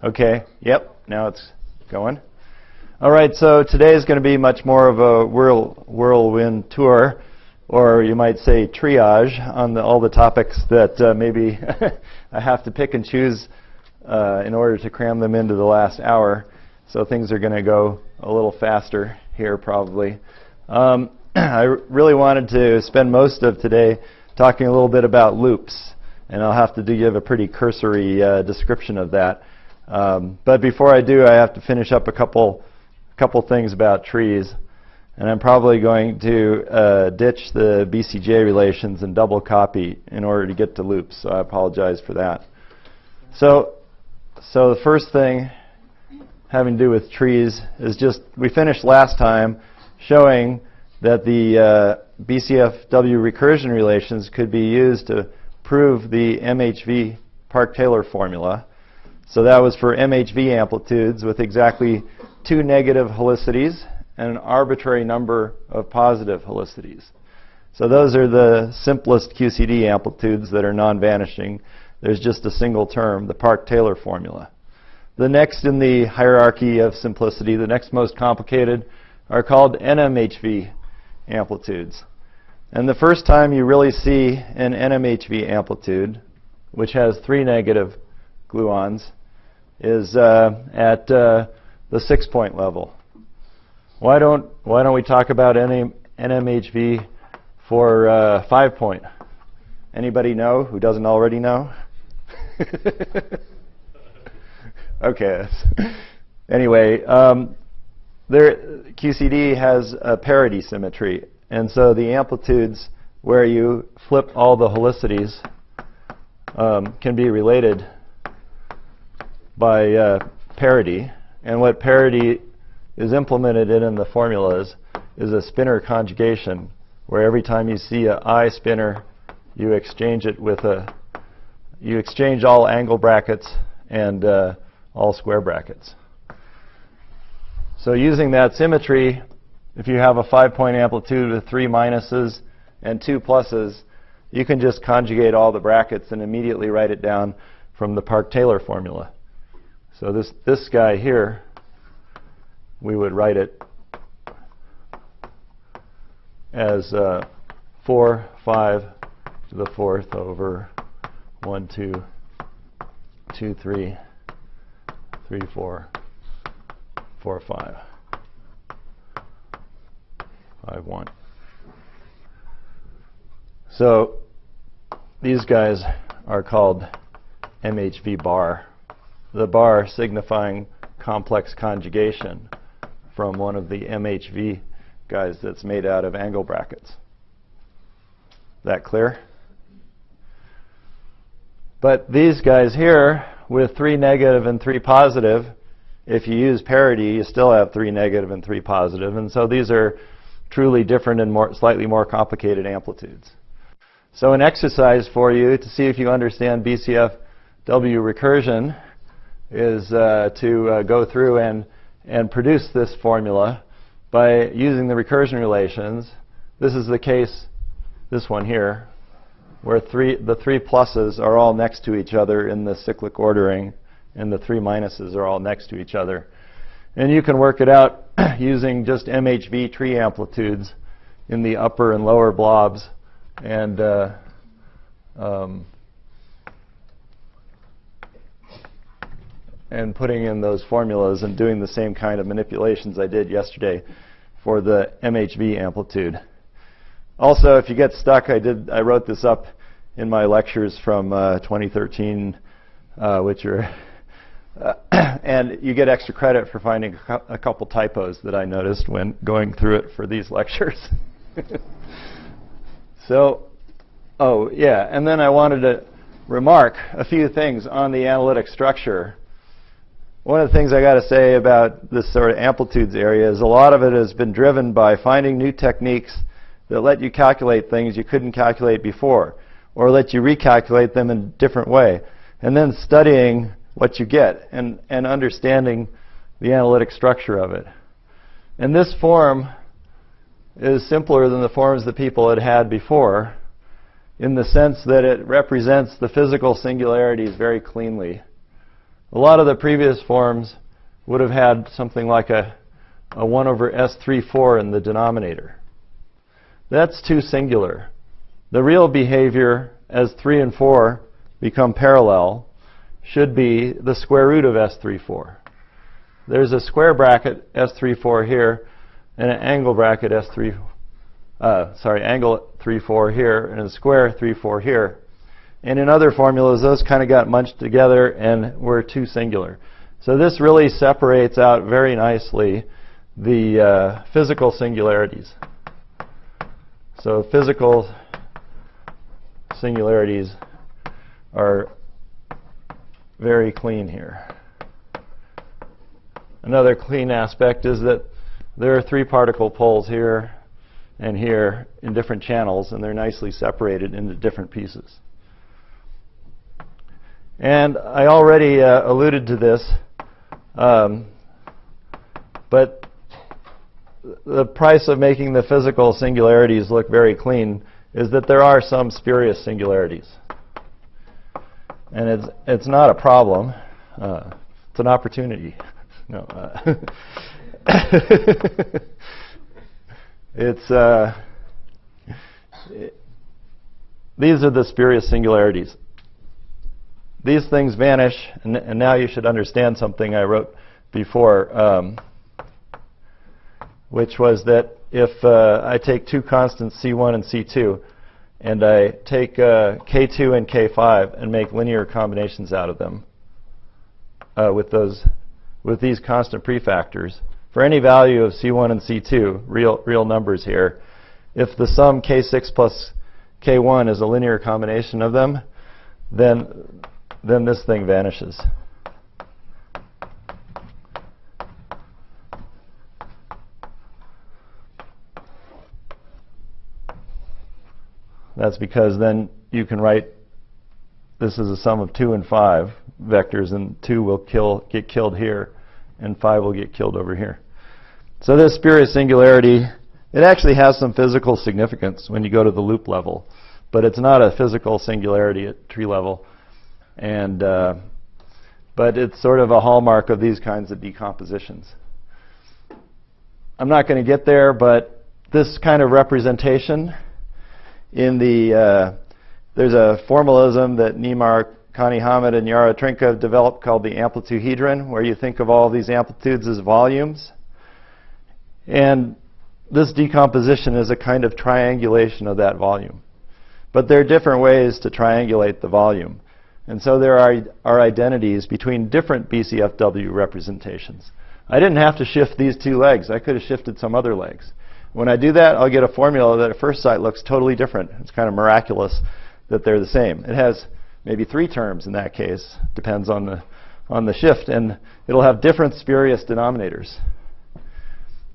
Okay, yep, now it's going. All right, so today is going to be much more of a whirlwind tour, or you might say triage, on all the topics that maybe I have to pick and choose in order to cram them into the last hour. So things are going to go a little faster here probably. I really wanted to spend most of today talking a little bit about loops, and I'll have to give a pretty cursory description of that. But before I do, I have to finish up a couple things about trees, and I'm probably going to ditch the BCJ relations and double copy in order to get to loops, so I apologize for that. So the first thing having to do with trees is just, we finished last time showing that the BCFW recursion relations could be used to prove the Nmhv Park-Taylor formula. So that was for Nmhv amplitudes with exactly 2 negative helicities and an arbitrary number of positive helicities. So those are the simplest QCD amplitudes that are non-vanishing. There's just a single term, the Park-Taylor formula. The next in the hierarchy of simplicity, the next most complicated, are called Nmhv amplitudes. And the first time you really see an Nmhv amplitude, which has 3 negative gluons, is at the 6-point level. Why don't we talk about Nmhv for 5-point? Anybody know who doesn't already know? Okay. Anyway, QCD has a parity symmetry, and so the amplitudes where you flip all the helicities can be related by parity. And what parity is implemented in the formulas is a spinor conjugation, where every time you see an I spinor, you exchange it with you exchange all angle brackets and all square brackets. So using that symmetry, if you have a 5-point amplitude with 3 minuses and 2 pluses, you can just conjugate all the brackets and immediately write it down from the Park-Taylor formula. So this guy here, we would write it as 4, 5 to the 4th over 1, 2, 2, 3, 3, 4, 4, 5, 5, 1. So these guys are called Nmhv bar. The bar signifying complex conjugation from one of the Nmhv guys that's made out of angle brackets. That clear? But these guys here, with 3 negative and 3 positive, if you use parity, you still have 3 negative and 3 positive. And so these are truly different and slightly more complicated amplitudes. So an exercise for you to see if you understand BCFW recursion is to go through and produce this formula by using the recursion relations. This is the case, this one here, where the 3 pluses are all next to each other in the cyclic ordering, and the 3 minuses are all next to each other. And you can work it out using just Nmhv tree amplitudes in the upper and lower blobs, and putting in those formulas and doing the same kind of manipulations I did yesterday for the Nmhv amplitude. Also, if you get stuck, I wrote this up in my lectures from 2013, which are and you get extra credit for finding a couple typos that I noticed when going through it for these lectures. So, oh yeah, and then I wanted to remark a few things on the analytic structure. One of the things I got to say about this sort of amplitudes area is a lot of it has been driven by finding new techniques that let you calculate things you couldn't calculate before, or let you recalculate them in a different way, and then studying what you get and understanding the analytic structure of it. And this form is simpler than the forms that people had had before, in the sense that it represents the physical singularities very cleanly. A lot of the previous forms would have had something like a 1 over S34 in the denominator. That's too singular. The real behavior as 3 and 4 become parallel should be the square root of S34. There's a square bracket S34 here and an angle bracket angle 34 here and a square 34 here. And in other formulas, those kind of got munched together and were too singular. So this really separates out very nicely the physical singularities. So physical singularities are very clean here. Another clean aspect is that there are 3 particle poles here and here in different channels, and they're nicely separated into different pieces. And I already alluded to this, but the price of making the physical singularities look very clean is that there are some spurious singularities. And it's not a problem. It's an opportunity. No. These are the spurious singularities. These things vanish, and now you should understand something I wrote before, which was that if I take 2 constants, C1 and C2, and I take K2 and K5 and make linear combinations out of them with these constant prefactors, for any value of C1 and C2, real numbers here, if the sum K6 plus K1 is a linear combination of them, then this thing vanishes. That's because then you can write this is a sum of 2 and 5 vectors, and 2 will get killed here, and 5 will get killed over here. So this spurious singularity, it actually has some physical significance when you go to the loop level, but it's not a physical singularity at tree level. And but it's sort of a hallmark of these kinds of decompositions. I'm not going to get there, but this kind of representation in the there's a formalism that Nmhv, Connie Hammett, and Yara Trinka have developed called the Amplituehedron, where you think of all these amplitudes as volumes. And this decomposition is a kind of triangulation of that volume. But there are different ways to triangulate the volume. And so there are identities between different BCFW representations. I didn't have to shift these 2 legs. I could have shifted some other legs. When I do that, I'll get a formula that at first sight looks totally different. It's kind of miraculous that they're the same. It has maybe 3 terms in that case, depends on the shift, and it'll have different spurious denominators.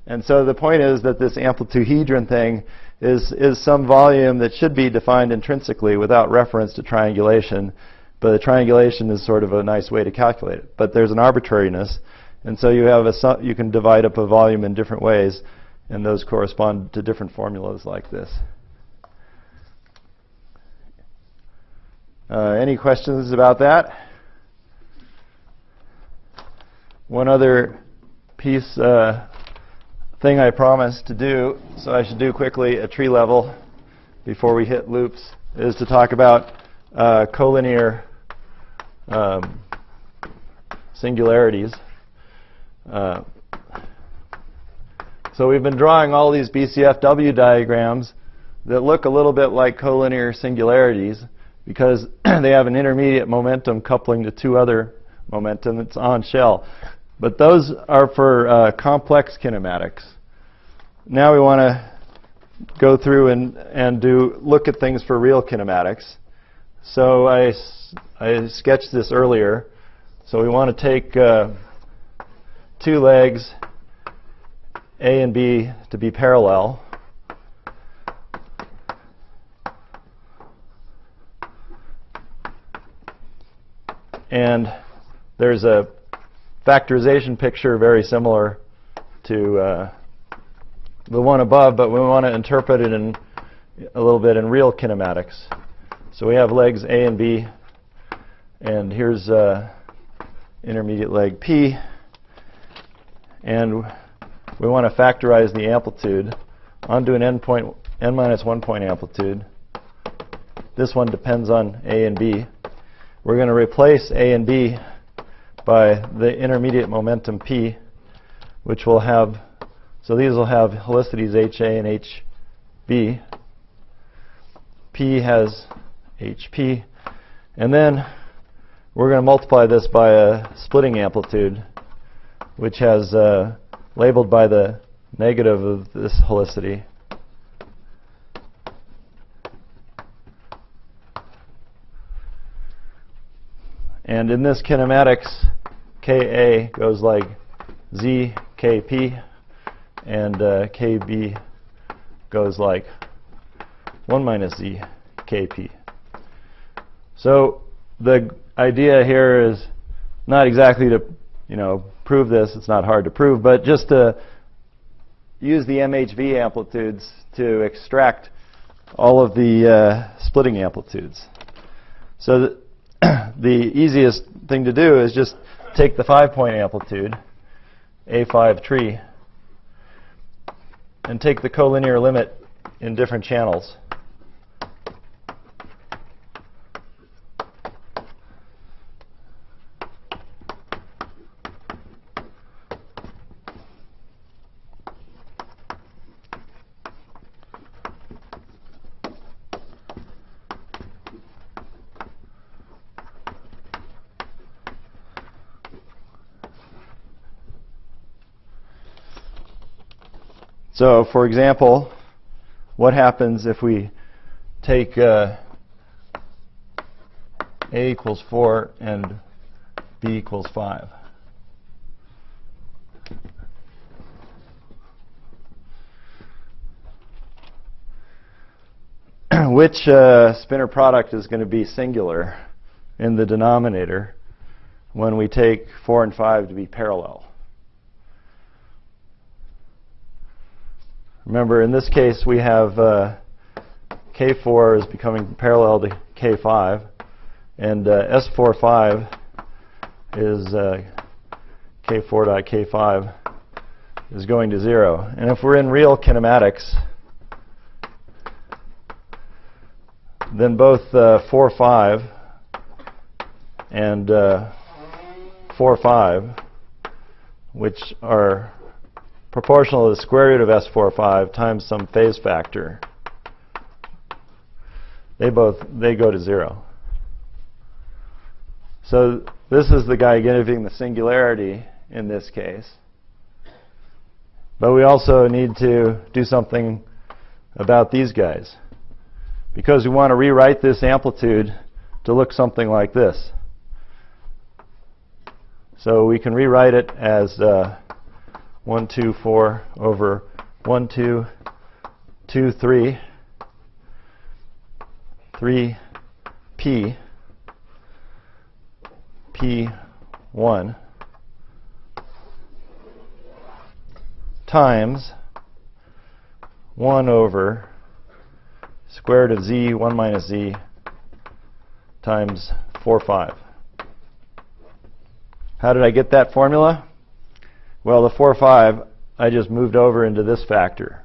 And so the point is that this amplituehedron thing is some volume that should be defined intrinsically without reference to triangulation, but the triangulation is sort of a nice way to calculate it. But there's an arbitrariness, and so you can divide up a volume in different ways, and those correspond to different formulas like this. Any questions about that? One other piece, thing I promised to do, so I should do quickly at tree level before we hit loops, is to talk about collinear singularities. So we've been drawing all these BCFW diagrams that look a little bit like collinear singularities because they have an intermediate momentum coupling to 2 other momentum that's on shell. But those are for complex kinematics. Now we want to go through and look at things for real kinematics. So I sketched this earlier. So we want to take 2 legs, A and B, to be parallel. And there's a factorization picture very similar to the one above, but we want to interpret it in a little bit in real kinematics. So we have legs A and B, and here's intermediate leg P, and we want to factorize the amplitude onto an n minus 1 point amplitude. This one depends on A and B. We're going to replace A and B by the intermediate momentum P, which will have, so these will have helicities HA and HB. P has HP. And then we're going to multiply this by a splitting amplitude, which has labeled by the negative of this helicity. And in this kinematics, Ka goes like Z Kp, and Kb goes like 1 minus Z Kp. So the idea here is not exactly to, prove this. It's not hard to prove, but just to use the Nmhv amplitudes to extract all of the splitting amplitudes. So the easiest thing to do is just take the 5-point amplitude, A5 tree, and take the collinear limit in different channels. So, for example, what happens if we take A equals 4 and B equals 5? Which spinor product is going to be singular in the denominator when we take 4 and 5 to be parallel? Remember, in this case, we have K4 is becoming parallel to K5, and S45 is K4 dot K5 is going to 0. And if we're in real kinematics, then both 4, 5 and 4, 5, which are proportional to the square root of S45 times some phase factor, they go to 0. So this is the guy giving the singularity in this case. But we also need to do something about these guys, because we want to rewrite this amplitude to look something like this. So we can rewrite it as 1, 2, 4 over 1, 2, 2, 3, 3, P, P1 times 1 over square root of Z, 1 minus Z, times 4, 5. How did I get that formula? Well, the 4, 5, I just moved over into this factor.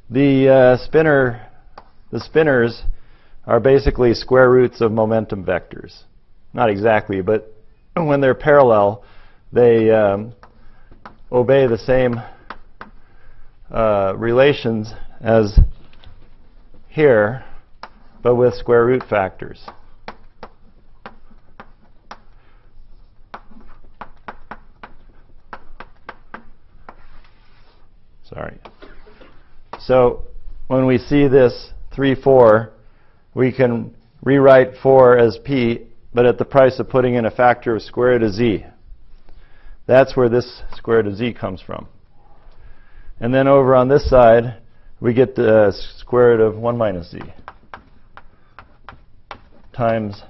The spinors are basically square roots of momentum vectors. Not exactly, but when they're parallel, they obey the same relations as here, but with square root factors. Sorry. So when we see this 3, 4, we can rewrite 4 as P, but at the price of putting in a factor of square root of Z. That's where this square root of Z comes from. And then over on this side, we get the square root of 1 minus Z times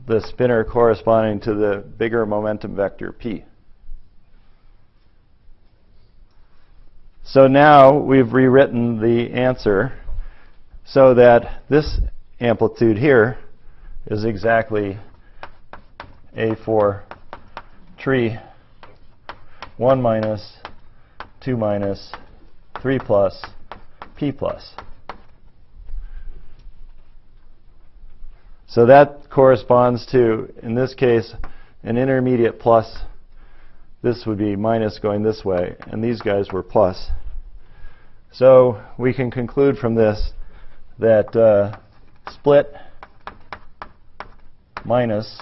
the spinor corresponding to the bigger momentum vector P. So now we've rewritten the answer so that this amplitude here is exactly A4 tree 1 minus 2 minus 3 plus p plus. So that corresponds to, in this case, an intermediate plus. This would be minus going this way, and these guys were plus. So we can conclude from this that split minus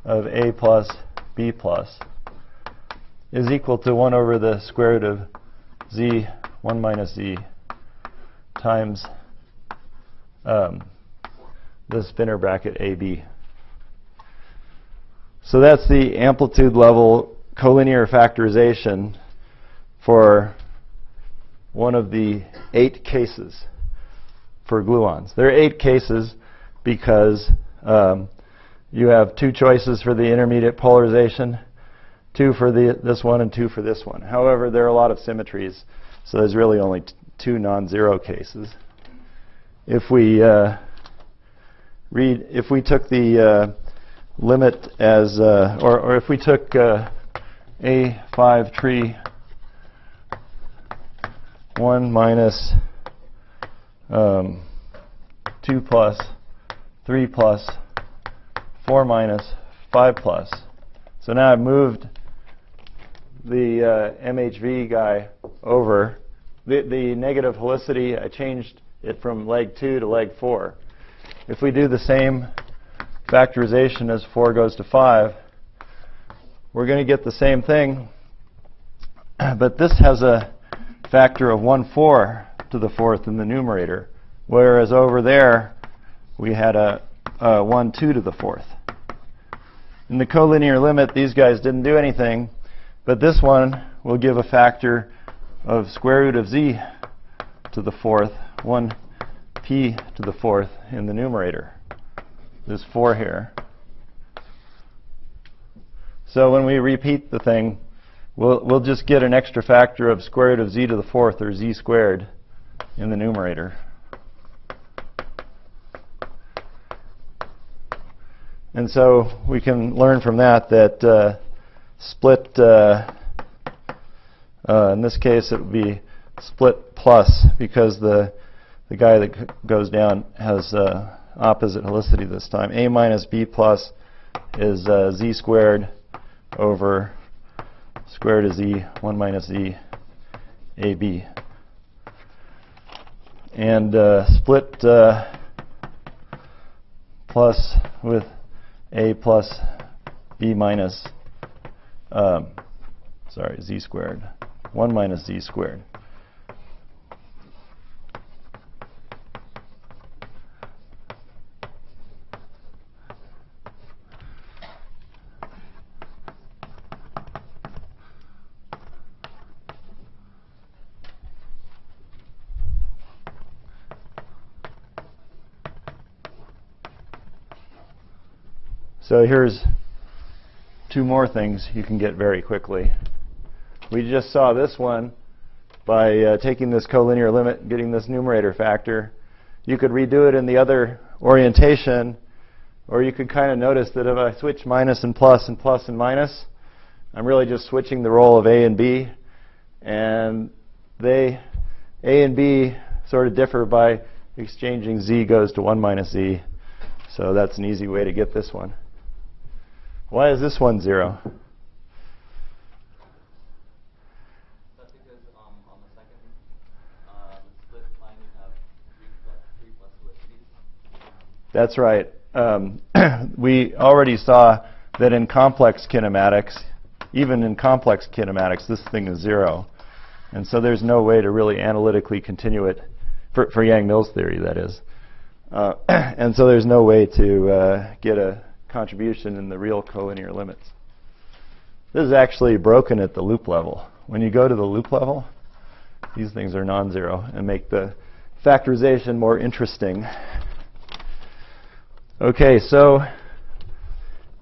of a plus b plus is equal to 1 over the square root of z 1 minus z times the spinner bracket AB. So that's the amplitude level collinear factorization for one of the 8 cases for gluons. There are 8 cases because you have 2 choices for the intermediate polarization, 2 for this one and 2 for this one. However, there are a lot of symmetries, so there's really only 2 non-zero cases. If we took the limit as, or if we took A5 tree 1 minus 2 plus 3 plus 4 minus 5 plus. So now I've moved the Nmhv guy over. The negative helicity, I changed it from leg 2 to leg 4. If we do the same factorization as 4 goes to 5, we're going to get the same thing, but this has a factor of 1/4 to the 4th in the numerator, whereas over there we had a 1/2 to the 4th. In the collinear limit, these guys didn't do anything, but this one will give a factor of square root of z to the 4th, 1p to the 4th in the numerator. There's 4 here. So when we repeat the thing, we'll just get an extra factor of square root of z to the 4th, or z squared, in the numerator. And so we can learn from that that split, in this case it would be split plus, because the guy that goes down has opposite helicity this time. A minus b plus is z squared over square root of z 1 minus z ab. And split plus with a plus b minus, z squared, 1 minus z squared. So here's 2 more things you can get very quickly. We just saw this one by taking this collinear limit and getting this numerator factor. You could redo it in the other orientation, or you could kind of notice that if I switch minus and plus and plus and minus, I'm really just switching the role of A and B. And A and B sort of differ by exchanging z goes to 1 minus z. So that's an easy way to get this one. Why is this one 0? That's because on the second split line you have 3 plus felicities. That's right. We already saw that in complex kinematics, even in complex kinematics, this thing is 0. And so there's no way to really analytically continue it, for Yang-Mills theory, that is. And so there's no way to get a contribution in the real collinear limits. This is actually broken at the loop level. When you go to the loop level, these things are non-zero and make the factorization more interesting. Okay, so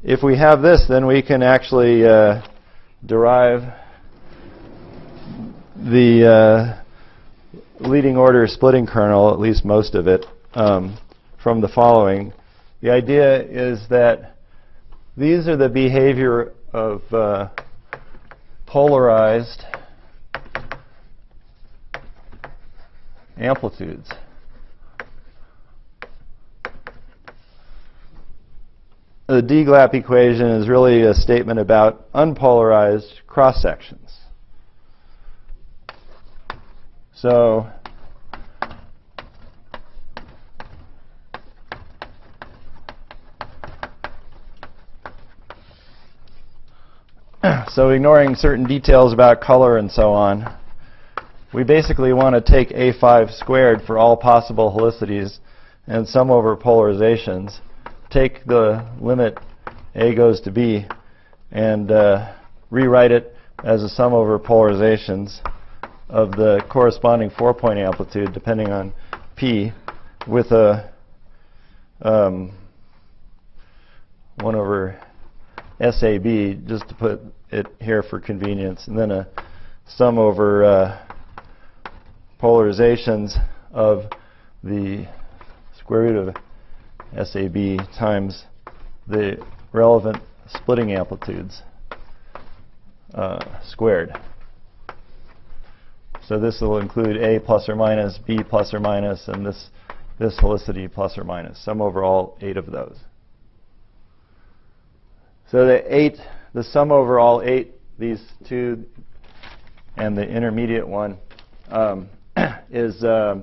if we have this, then we can actually derive the leading order splitting kernel, at least most of it, from the following. The idea is that these are the behavior of polarized amplitudes. The DGLAP equation is really a statement about unpolarized cross-sections. So ignoring certain details about color and so on, we basically want to take A5 squared for all possible helicities and sum over polarizations, take the limit A goes to B, and rewrite it as a sum over polarizations of the corresponding 4-point amplitude, depending on P, with a 1 over SAB, just to put it here for convenience, and then a sum over polarizations of the square root of SAB times the relevant splitting amplitudes squared. So this will include A plus or minus, B plus or minus, and this helicity plus or minus, sum over all 8 of those. So the sum over all 8, these two, and the intermediate one, is, I've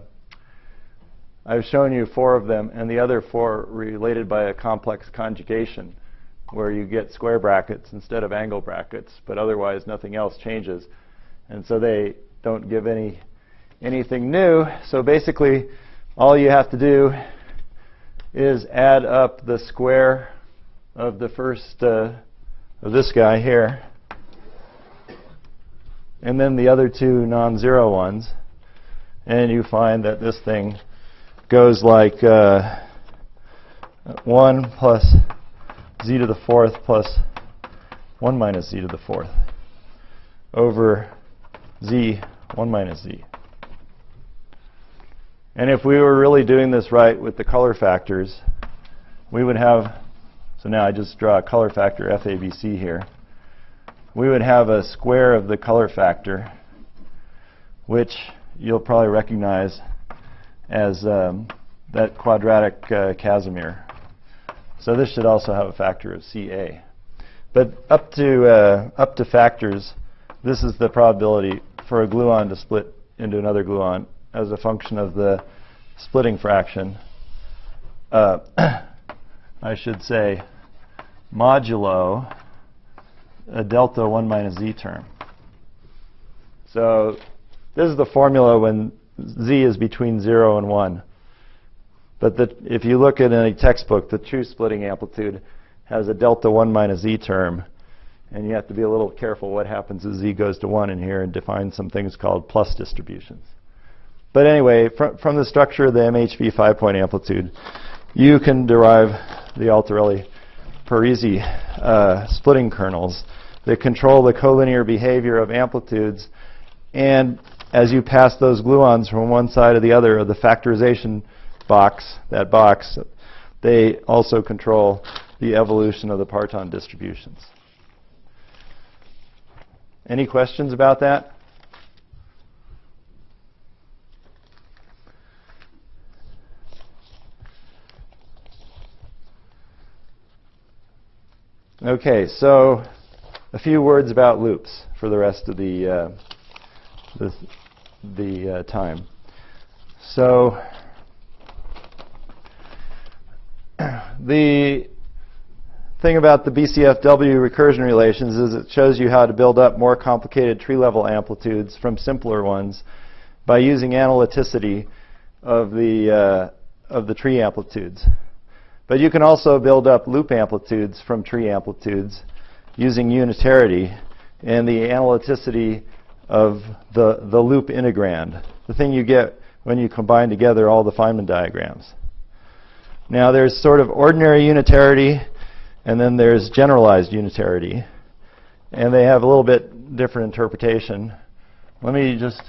shown you 4 of them, and the other 4 related by a complex conjugation, where you get square brackets instead of angle brackets, but otherwise nothing else changes. And so they don't give anything new. So basically, all you have to do is add up the square of the first, of this guy here, and then the other 2 non-zero ones, and you find that this thing goes like 1 plus z to the 4th plus 1 minus z to the 4th over z 1 minus z. And if we were really doing this right with the color factors, we would have, so now I just draw a color factor FABC here. We would have a square of the color factor, which you'll probably recognize as that quadratic Casimir. So this should also have a factor of CA. But up to factors, this is the probability for a gluon to split into another gluon as a function of the splitting fraction. I should say modulo a delta 1 minus z term. So this is the formula when z is between 0 and 1. But if you look at any textbook, the true splitting amplitude has a delta 1 minus z term. And you have to be a little careful what happens as z goes to 1 in here and define some things called plus distributions. But anyway, from the structure of the Nmhv 5-point amplitude, you can derive the Altarelli-Parisi splitting kernels that control the collinear behavior of amplitudes. And as you pass those gluons from one side to the other of the factorization box, they also control the evolution of the parton distributions. Any questions about that? Okay, so a few words about loops for the rest of the time. So the thing about the BCFW recursion relations is it shows you how to build up more complicated tree-level amplitudes from simpler ones by using analyticity of the tree amplitudes. But you can also build up loop amplitudes from tree amplitudes using unitarity and the analyticity of the loop integrand, the thing you get when you combine together all the Feynman diagrams. Now there's sort of ordinary unitarity, and then there's generalized unitarity. And they have a little bit different interpretation. Let me just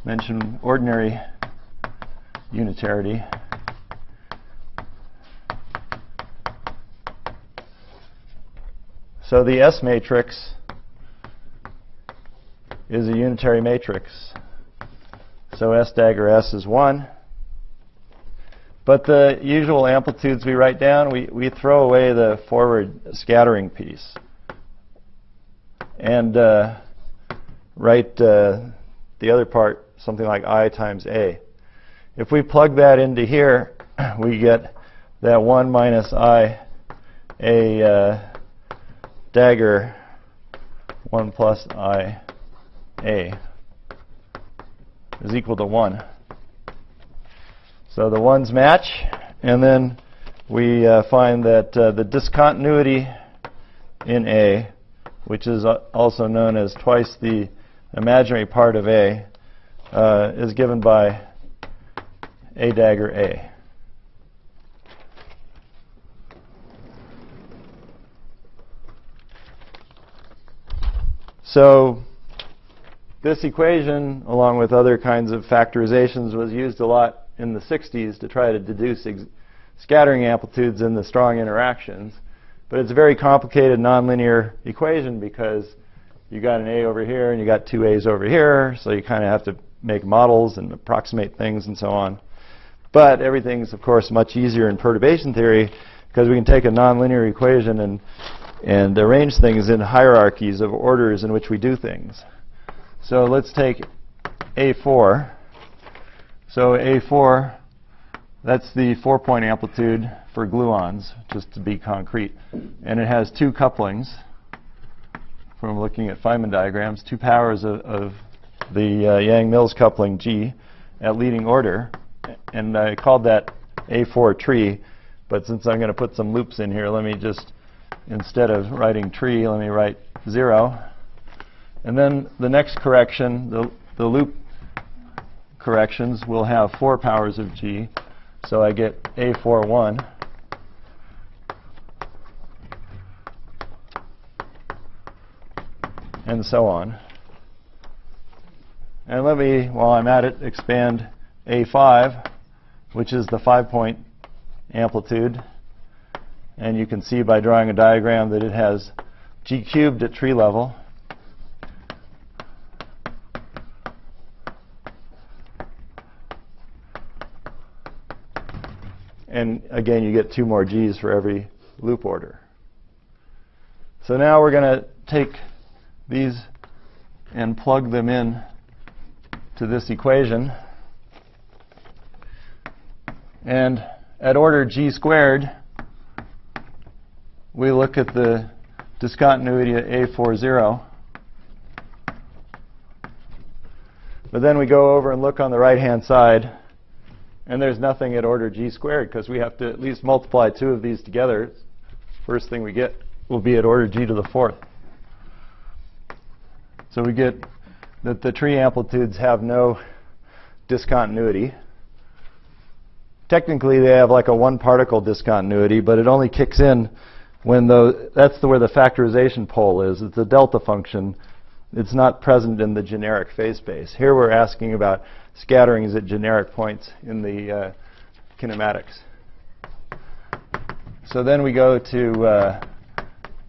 mention ordinary unitarity. So the S matrix is a unitary matrix. So S dagger S is 1. But the usual amplitudes we write down, we throw away the forward scattering piece and write the other part, something like I times A. If we plug that into here, we get that 1 minus I A dagger 1 plus I A is equal to 1. So the 1's match, and then we find that the discontinuity in A, which is also known as twice the imaginary part of A, is given by A dagger A. So this equation, along with other kinds of factorizations, was used a lot in the 60s to try to deduce scattering amplitudes in the strong interactions. But it's a very complicated nonlinear equation because you got an A over here and you got two A's over here, so you kind of have to make models and approximate things and so on. But everything's, of course, much easier in perturbation theory because we can take a nonlinear equation and arrange things in hierarchies of orders in which we do things. So let's take A4. So A4, that's the 4-point amplitude for gluons, just to be concrete. And it has two couplings from looking at Feynman diagrams, two powers of the Yang-Mills coupling G at leading order. And I called that A4 tree. But since I'm going to put some loops in here, let me just, instead of writing tree, let me write 0. And then the next correction, the loop corrections will have 4 powers of G. So I get A41. And so on. And let me, while I'm at it, expand A5, which is the 5-point amplitude. And you can see by drawing a diagram that it has G cubed at tree level. And again, you get 2 more G's for every loop order. So now we're going to take these and plug them in to this equation. And at order G squared, we look at the discontinuity at A40. But then we go over and look on the right-hand side. And there's nothing at order G squared because we have to at least multiply 2 of these together. First thing we get will be at order G to the 4th. So we get that the tree amplitudes have no discontinuity. Technically, they have like a 1-particle discontinuity, but it only kicks in when that's where the factorization pole is. It's a delta function. It's not present in the generic phase space. Here we're asking about scatterings at generic points in the kinematics. So then we go to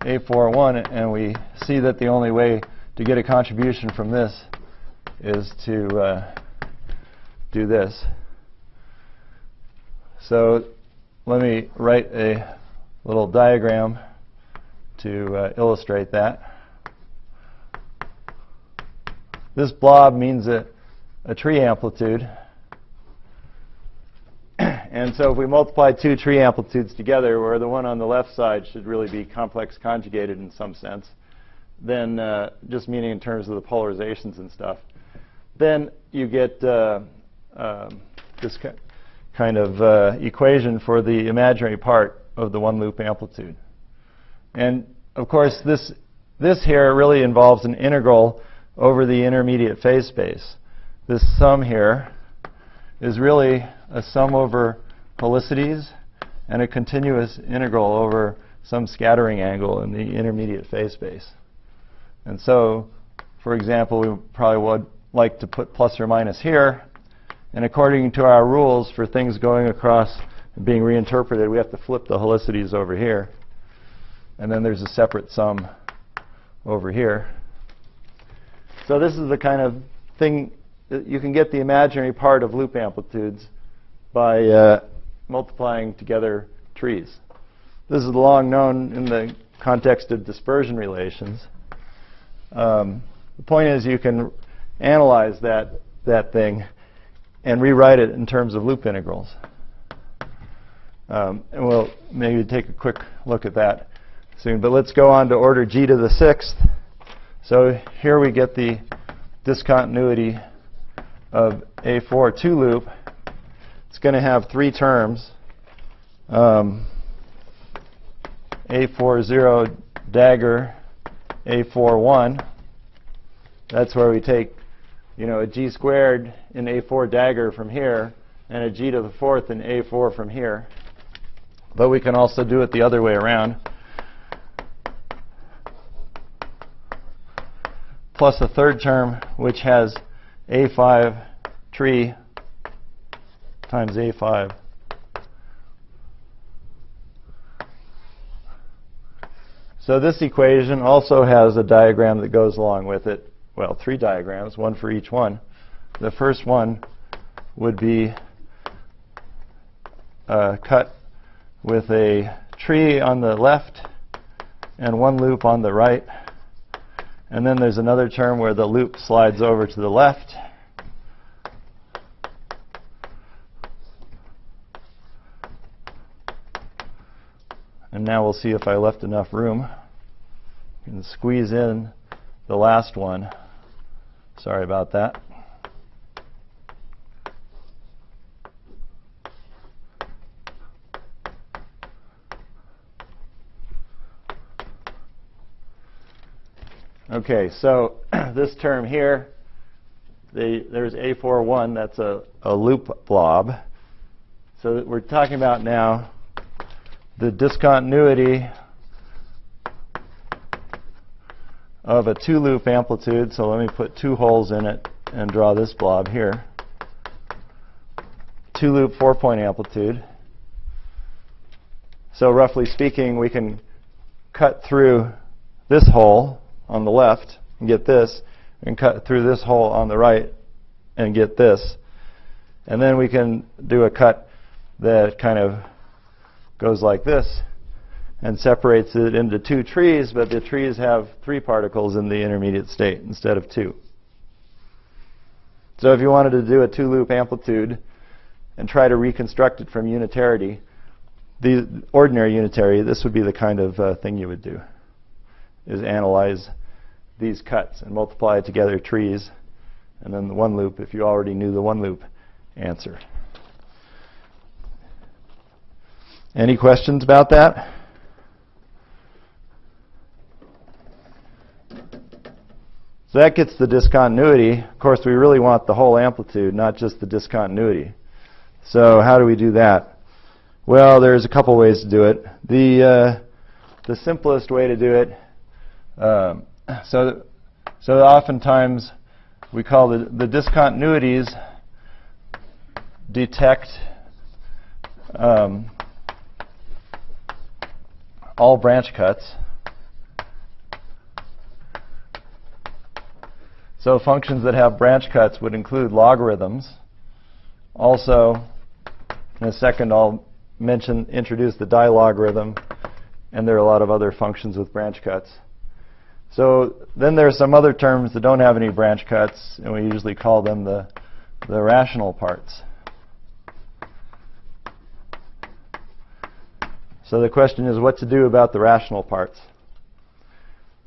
A41, and we see that the only way to get a contribution from this is to do this. So let me write a little diagram to illustrate that. This blob means a tree amplitude. And so if we multiply 2 tree amplitudes together, where the one on the left side should really be complex conjugated in some sense, then just meaning in terms of the polarizations and stuff, then you get this kind of equation for the imaginary part of the one-loop amplitude. And of course, this here really involves an integral over the intermediate phase space. This sum here is really a sum over helicities and a continuous integral over some scattering angle in the intermediate phase space. And so, for example, we probably would like to put plus or minus here. And according to our rules for things going across and being reinterpreted, we have to flip the helicities over here. And then there's a separate sum over here. So this is the kind of thing that you can get the imaginary part of loop amplitudes by multiplying together trees. This is long known in the context of dispersion relations. The point is you can analyze that thing and rewrite it in terms of loop integrals. And we'll maybe take a quick look at that soon. But let's go on to order g to the sixth. So here we get the discontinuity of A4 2 loop. It's going to have three terms. A4 0 dagger, A4 1. That's where we take, a g squared in A4 dagger from here and a g to the fourth in A4 from here. But we can also do it the other way around. Plus a third term, which has A5 tree times A5. So this equation also has a diagram that goes along with it. Well, three diagrams, one for each one. The first one would be cut with a tree on the left and one loop on the right. And then there's another term where the loop slides over to the left. And now we'll see if I left enough room. I can squeeze in the last one. Sorry about that. Okay, so this term here, there's A4 1, that's a loop blob. So that we're talking about now the discontinuity of a two-loop amplitude. So let me put two holes in it and draw this blob here. Two-loop four-point amplitude. So roughly speaking, we can cut through this hole on the left and get this, and cut through this hole on the right and get this. And then we can do a cut that kind of goes like this and separates it into two trees, but the trees have three particles in the intermediate state instead of two. So if you wanted to do a two-loop amplitude and try to reconstruct it from unitarity, the ordinary unitary, this would be the kind of thing you would do, is analyze these cuts and multiply together trees, and then the one loop if you already knew the one loop answer. Any questions about that? So that gets the discontinuity. Of course, we really want the whole amplitude, not just the discontinuity. So how do we do that? Well, there's a couple ways to do it. The simplest way to do it, so oftentimes we call the discontinuities detect all branch cuts. So functions that have branch cuts would include logarithms. Also, in a second I'll introduce the dilogarithm, and there are a lot of other functions with branch cuts. So then there are some other terms that don't have any branch cuts, and we usually call them the rational parts. So the question is what to do about the rational parts.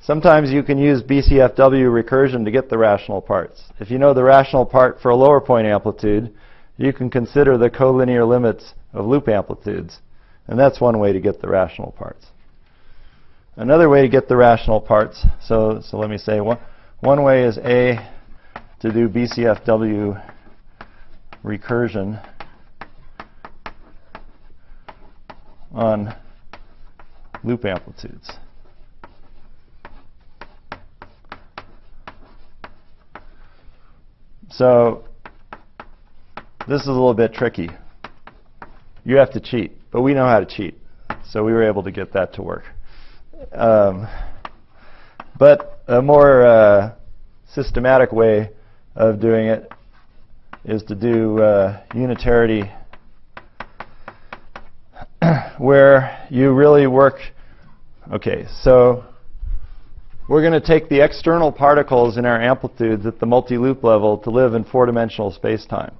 Sometimes you can use BCFW recursion to get the rational parts. If you know the rational part for a lower point amplitude, you can consider the collinear limits of loop amplitudes. And that's one way to get the rational parts. Another way to get the rational parts, so let me say one way is to do BCFW recursion on loop amplitudes. So this is a little bit tricky. You have to cheat, but we know how to cheat. So we were able to get that to work. But a more systematic way of doing it is to do unitarity, where you really work. Okay, so we're going to take the external particles in our amplitudes at the multi-loop level to live in four-dimensional space-time.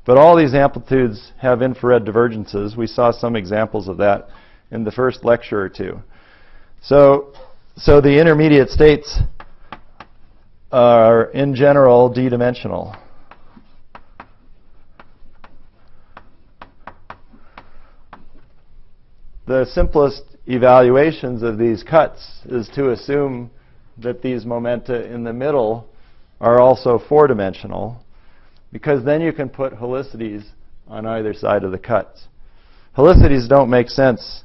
But all these amplitudes have infrared divergences. We saw some examples of that in the first lecture or two. So the intermediate states are, in general, d-dimensional. The simplest evaluations of these cuts is to assume that these momenta in the middle are also four-dimensional, because then you can put helicities on either side of the cuts. Helicities don't make sense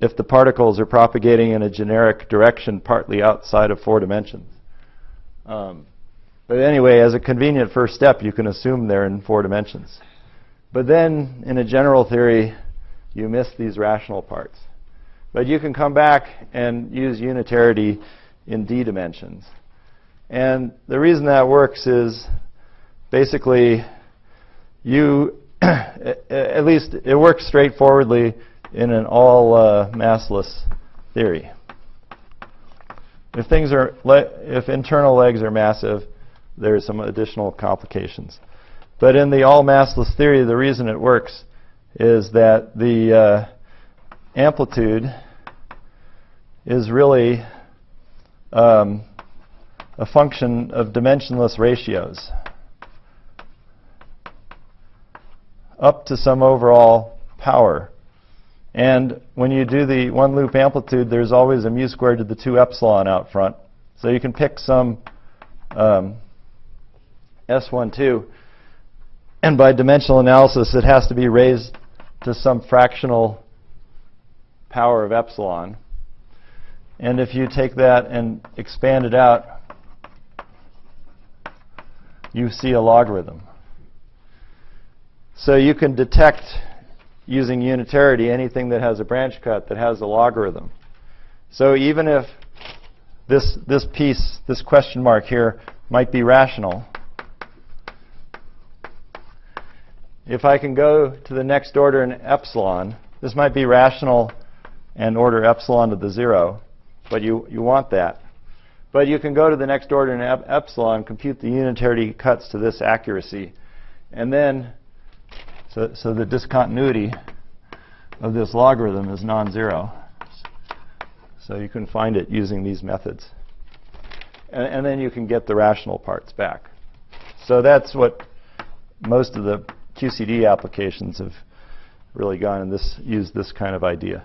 if the particles are propagating in a generic direction partly outside of four dimensions. But anyway, as a convenient first step, you can assume they're in four dimensions. But then, in a general theory, you miss these rational parts. But you can come back and use unitarity in d dimensions. And the reason that works is basically you, at least it works straightforwardly in an all massless theory. If things are, if internal legs are massive, there's some additional complications. But in the all massless theory, the reason it works is that the amplitude is really a function of dimensionless ratios up to some overall power. And when you do the one-loop amplitude, there's always a mu squared to the 2 epsilon out front. So you can pick some S12, and by dimensional analysis, it has to be raised to some fractional power of epsilon. And if you take that and expand it out, you see a logarithm. So you can detect, using unitarity, anything that has a branch cut that has a logarithm. So even if this piece, this question mark here, might be rational, if I can go to the next order in epsilon, this might be rational and order epsilon to the 0, but you want that. But you can go to the next order in epsilon, compute the unitarity cuts to this accuracy, and then, so the discontinuity of this logarithm is non-zero. So you can find it using these methods. And then you can get the rational parts back. So that's what most of the QCD applications have really gone, and used this kind of idea.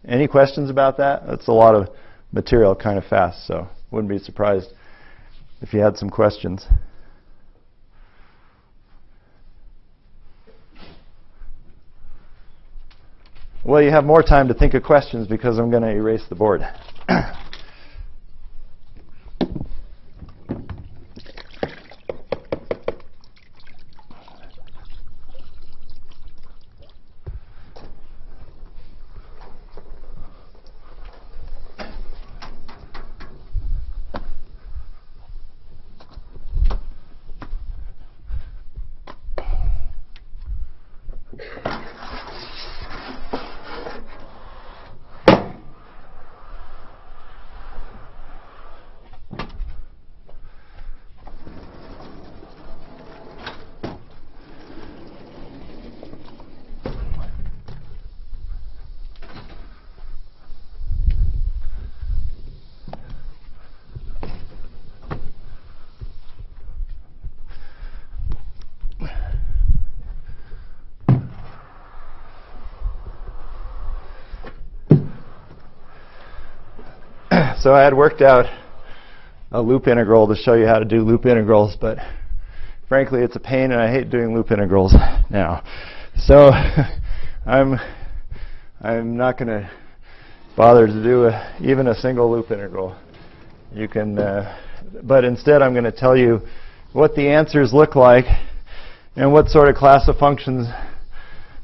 Any questions about that? That's a lot of material kind of fast, so wouldn't be surprised if you had some questions. Well, you have more time to think of questions because I'm going to erase the board. So I had worked out a loop integral to show you how to do loop integrals, but frankly, it's a pain, and I hate doing loop integrals now. So I'm not going to bother to do even a single loop integral. You can, but instead, I'm going to tell you what the answers look like and what sort of class of functions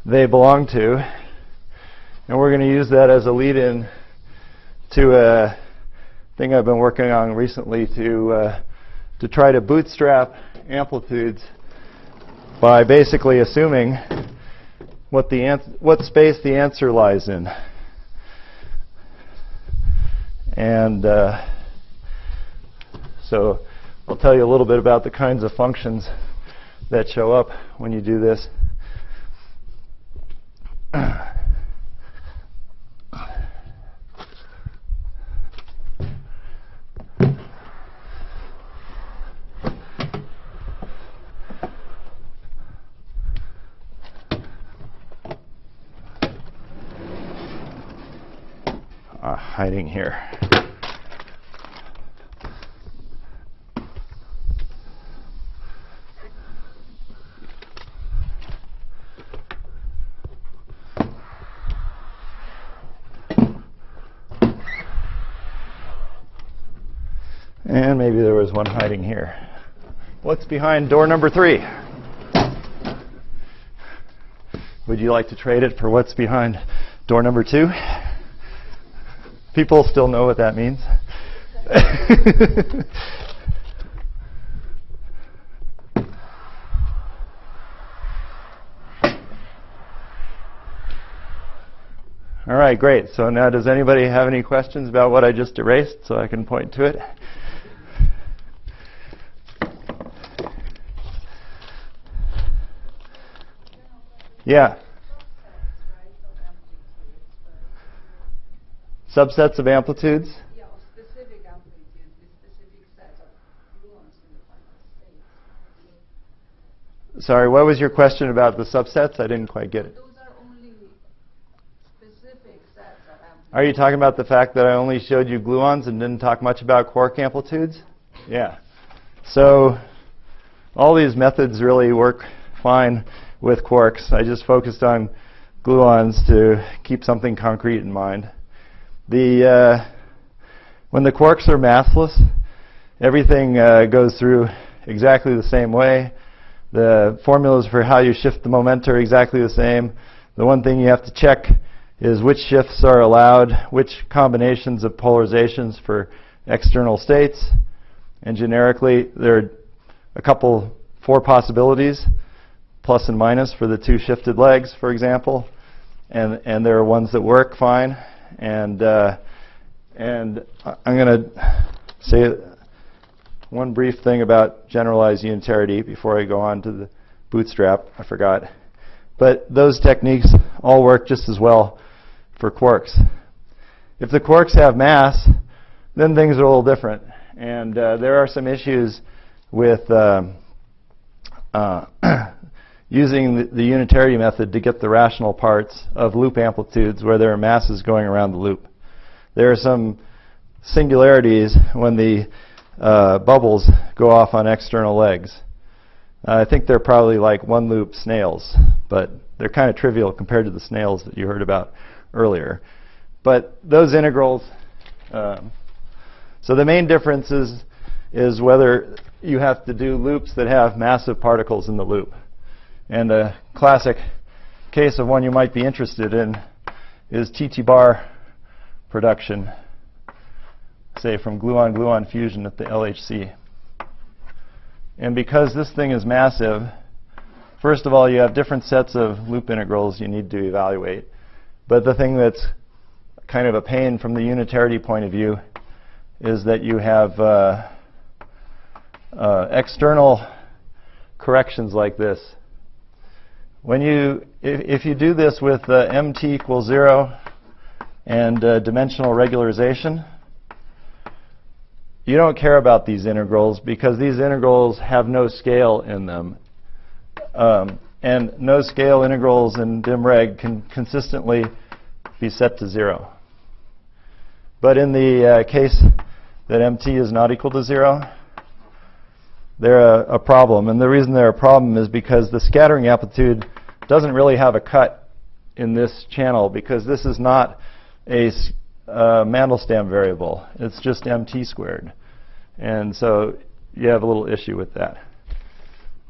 they belong to, and we're going to use that as a lead-in to a thing I've been working on recently to try to bootstrap amplitudes by basically assuming what space the answer lies in. And so I'll tell you a little bit about the kinds of functions that show up when you do this. Hiding here. And maybe there was one hiding here. What's behind door number 3? Would you like to trade it for what's behind door number 2? People still know what that means. All right, great. So now does anybody have any questions about what I just erased so I can point to it? Yeah. Subsets of amplitudes? Yeah, of specific amplitudes with specific set of gluons in the final state. Sorry, what was your question about the subsets? I didn't quite get it. Those are only specific sets of amplitudes. Are you talking about the fact that I only showed you gluons and didn't talk much about quark amplitudes? Yeah. So all these methods really work fine with quarks. I just focused on gluons to keep something concrete in mind. When the quarks are massless, everything goes through exactly the same way. The formulas for how you shift the momenta are exactly the same. The one thing you have to check is which shifts are allowed, which combinations of polarizations for external states. And generically, there are a couple, 4 possibilities, plus and minus for the 2 shifted legs, for example. And there are ones that work fine. And I'm going to say one brief thing about generalized unitarity before I go on to the bootstrap. I forgot. But those techniques all work just as well for quarks. If the quarks have mass, then things are a little different. And there are some issues with using the unitarity method to get the rational parts of loop amplitudes where there are masses going around the loop. There are some singularities when the bubbles go off on external legs. I think they're probably like one-loop snails, but they're kind of trivial compared to the snails that you heard about earlier. But those integrals, so the main difference is whether you have to do loops that have massive particles in the loop. And a classic case of one you might be interested in is TT-bar production, say from gluon-gluon fusion at the LHC. And because this thing is massive, first of all, you have different sets of loop integrals you need to evaluate. But the thing that's kind of a pain from the unitarity point of view is that you have external corrections like this. If you do this with mt equals 0 and dimensional regularization, you don't care about these integrals because these integrals have no scale in them. And no scale integrals in dim-reg can consistently be set to 0. But in the case that mt is not equal to 0, they're a problem. And the reason they're a problem is because the scattering amplitude doesn't really have a cut in this channel because this is not a Mandelstam variable. It's just mt squared. And so you have a little issue with that.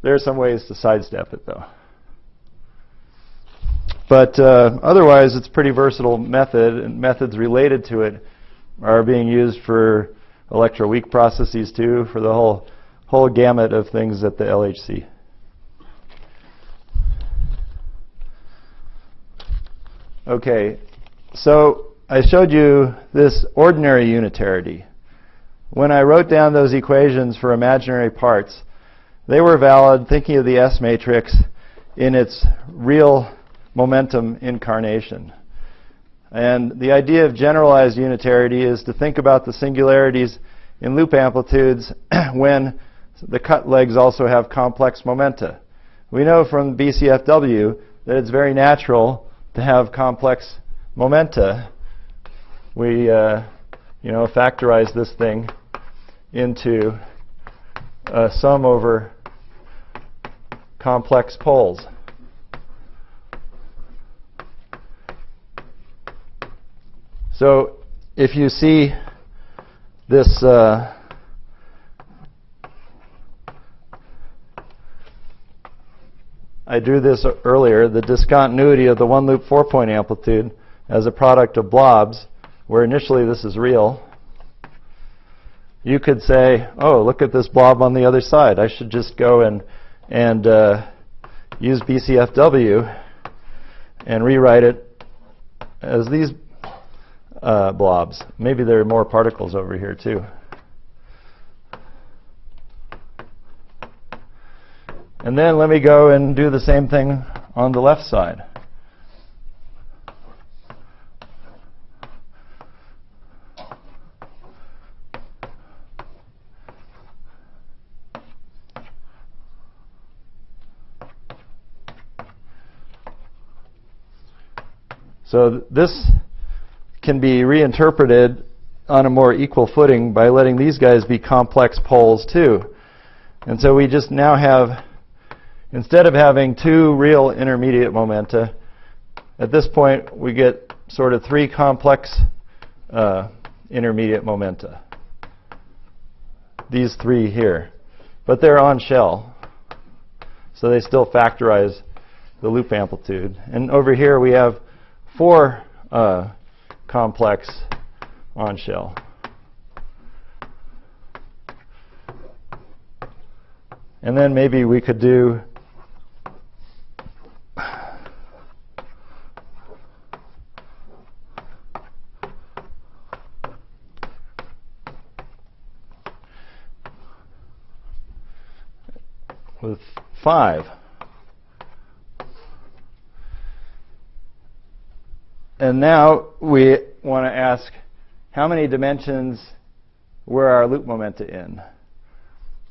There are some ways to sidestep it, though. But otherwise, it's a pretty versatile method, and methods related to it are being used for electroweak processes too, for the whole gamut of things at the LHC. Okay, so I showed you this ordinary unitarity. When I wrote down those equations for imaginary parts, they were valid thinking of the S matrix in its real momentum incarnation. And the idea of generalized unitarity is to think about the singularities in loop amplitudes when the cut legs also have complex momenta. We know from BCFW that it's very natural to have complex momenta. We factorize this thing into a sum over complex poles. So if you see this I drew this earlier, the discontinuity of the one-loop 4-point amplitude as a product of blobs, where initially this is real. You could say, oh, look at this blob on the other side. I should just go and use BCFW and rewrite it as these blobs. Maybe there are more particles over here too. And then let me go and do the same thing on the left side. So this can be reinterpreted on a more equal footing by letting these guys be complex poles too. And so we just now have, instead of having two real intermediate momenta, at this point we get sort of three complex intermediate momenta. These three here. But they're on shell, so they still factorize the loop amplitude. And over here we have four complex on shell. And then maybe we could do with 5. And now we want to ask how many dimensions were our loop momenta in?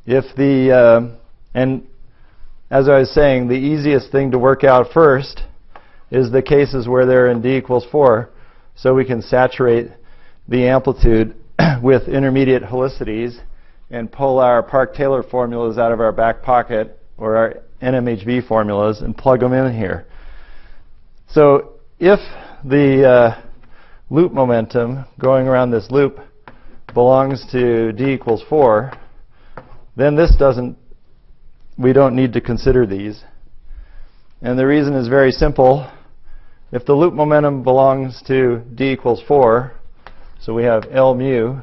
If the, and as I was saying, the easiest thing to work out first is the cases where they're in d equals 4, so we can saturate the amplitude with intermediate helicities and pull our Park-Taylor formulas out of our back pocket, or our Nmhv formulas, and plug them in here. So if the loop momentum going around this loop belongs to d equals 4, then this doesn't, we don't need to consider these. And the reason is very simple. If the loop momentum belongs to d equals 4, so we have L mu,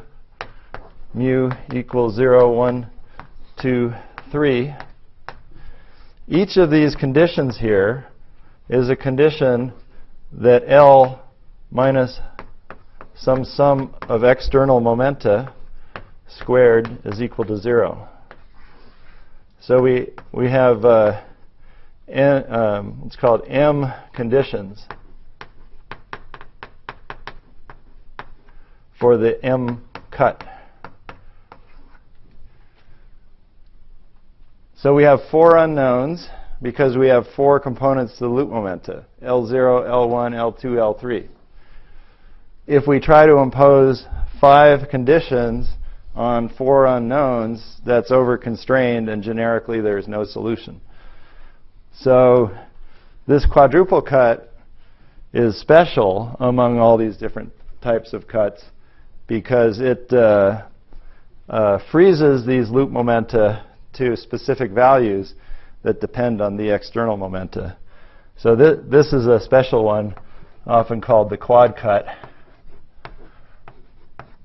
mu equals 0, 1, 2, 3. Each of these conditions here is a condition that L minus some sum of external momenta squared is equal to 0. So we have it's called M conditions for the M cut. So we have 4 unknowns because we have 4 components to the loop momenta, L0, L1, L2, L3. If we try to impose 5 conditions on 4 unknowns, that's over-constrained, and generically there's no solution. So this quadruple cut is special among all these different types of cuts because it freezes these loop momenta to specific values that depend on the external momenta. So this is a special one, often called the quad cut.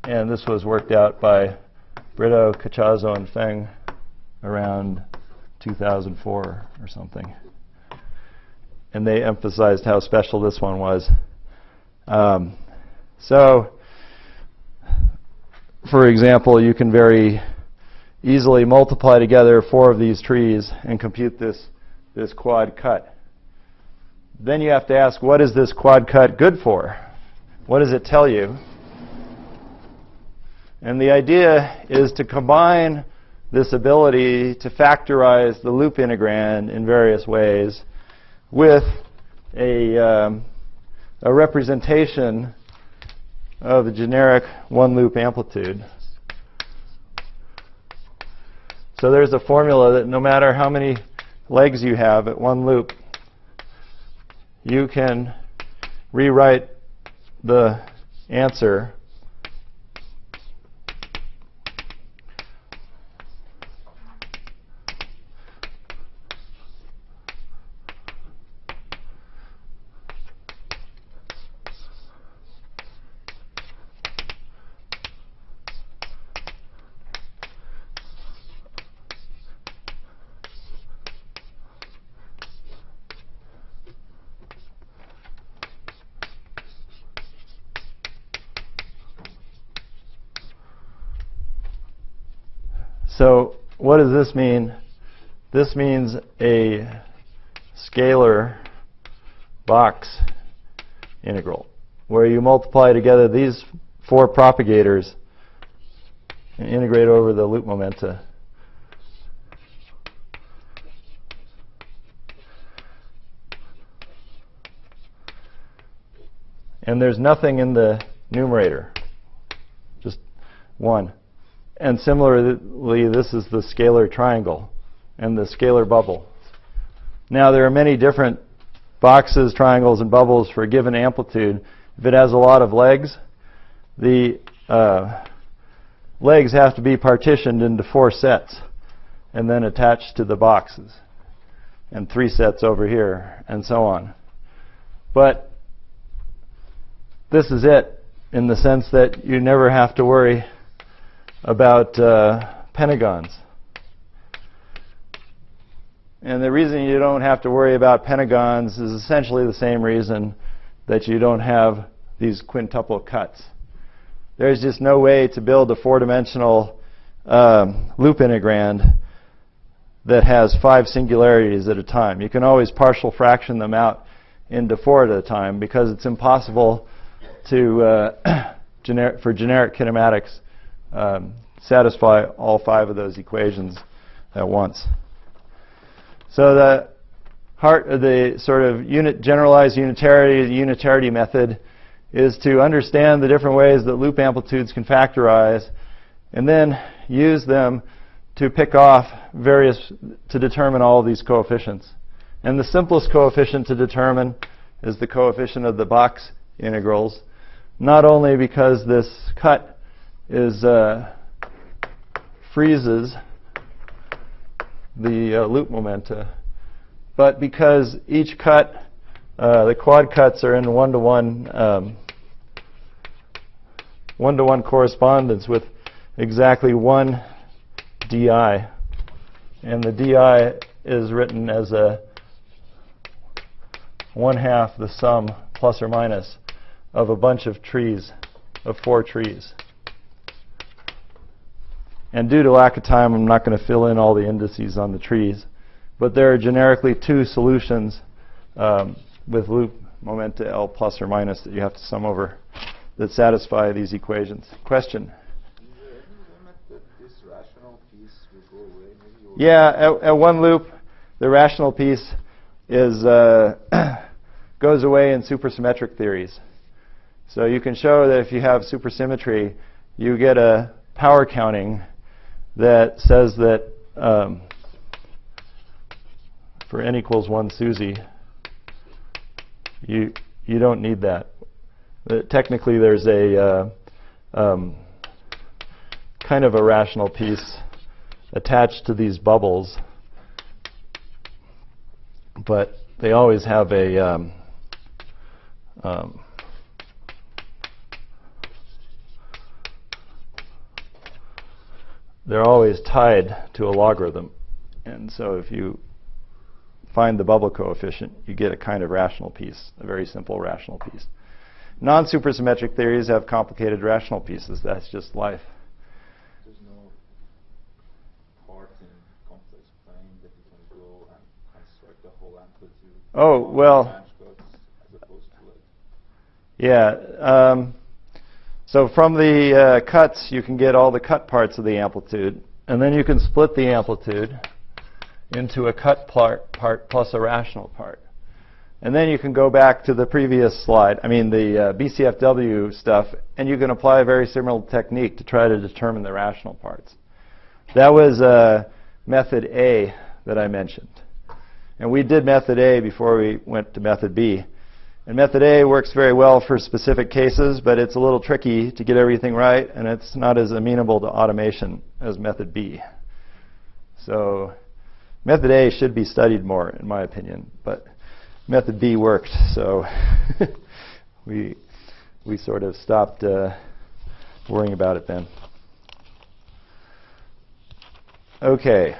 And this was worked out by Brito, Cacciazzo, and Feng around 2004 or something. And they emphasized how special this one was. So, for example, you can very easily multiply together 4 of these trees and compute this quad cut. Then you have to ask, what is this quad cut good for? What does it tell you? And the idea is to combine this ability to factorize the loop integrand in various ways with a representation of a generic one-loop amplitude. So there's a formula that no matter how many legs you have at one loop, you can rewrite the answer So what does this mean? This means a scalar box integral, where you multiply together these 4 propagators and integrate over the loop momenta. And there's nothing in the numerator, just 1. And similarly, this is the scalar triangle and the scalar bubble. Now, there are many different boxes, triangles, and bubbles for a given amplitude. If it has a lot of legs, the legs have to be partitioned into 4 sets and then attached to the boxes, and 3 sets over here, and so on. But this is it in the sense that you never have to worry about pentagons. And the reason you don't have to worry about pentagons is essentially the same reason that you don't have these quintuple cuts. There's just no way to build a 4-dimensional loop integrand that has 5 singularities at a time. You can always partial fraction them out into 4 at a time because it's impossible to, for generic kinematics, satisfy all 5 of those equations at once. So the heart of the sort of generalized unitarity, the unitarity method, is to understand the different ways that loop amplitudes can factorize and then use them to pick off to determine all of these coefficients. And the simplest coefficient to determine is the coefficient of the box integrals, not only because this cut is freezes the loop momenta, but because each cut, the quad cuts are in one-to-one correspondence with exactly 1 di, and the di is written as a 1/2 the sum plus or minus of a bunch of trees, of 4 trees. And due to lack of time, I'm not going to fill in all the indices on the trees. But there are generically 2 solutions with loop momenta L plus or minus that you have to sum over that satisfy these equations. Question? Is there any limit that this rational piece will go away? Maybe Yeah, at one loop, the rational piece is goes away in supersymmetric theories. So you can show that if you have supersymmetry, you get a power counting that says that for n equals 1 SUSY, you don't need that. Technically, there's a kind of a rational piece attached to these bubbles, but they always have a they're always tied to a logarithm. And so if you find the bubble coefficient, you get a kind of rational piece, a very simple rational piece. Non-supersymmetric theories have complicated rational pieces. That's just life. There's no part in complex plane that you can go and construct the whole amplitude. Oh, well, branch codes as opposed to like. yeah. So from the cuts, you can get all the cut parts of the amplitude. And then you can split the amplitude into a cut part plus a rational part. And then you can go back to the previous slide, the BCFW stuff, and you can apply a very similar technique to try to determine the rational parts. That was method A that I mentioned. And we did method A before we went to method B. And method A works very well for specific cases, but it's a little tricky to get everything right, and it's not as amenable to automation as method B. So method A should be studied more, in my opinion, but method B worked, so we sort of stopped worrying about it then. Okay.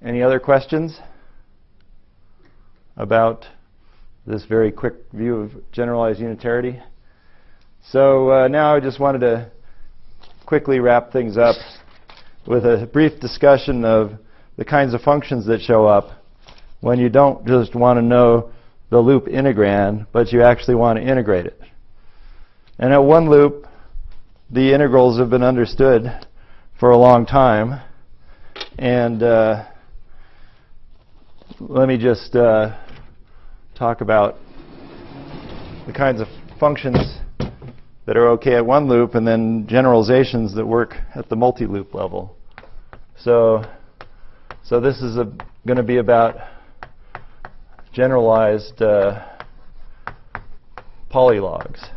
Any other questions about this very quick view of generalized unitarity? So now I just wanted to quickly wrap things up with a brief discussion of the kinds of functions that show up when you don't just want to know the loop integrand, but you actually want to integrate it. And at one loop, the integrals have been understood for a long time. And let me just talk about the kinds of functions that are okay at one loop and then generalizations that work at the multi-loop level. So this is going to be about generalized polylogs.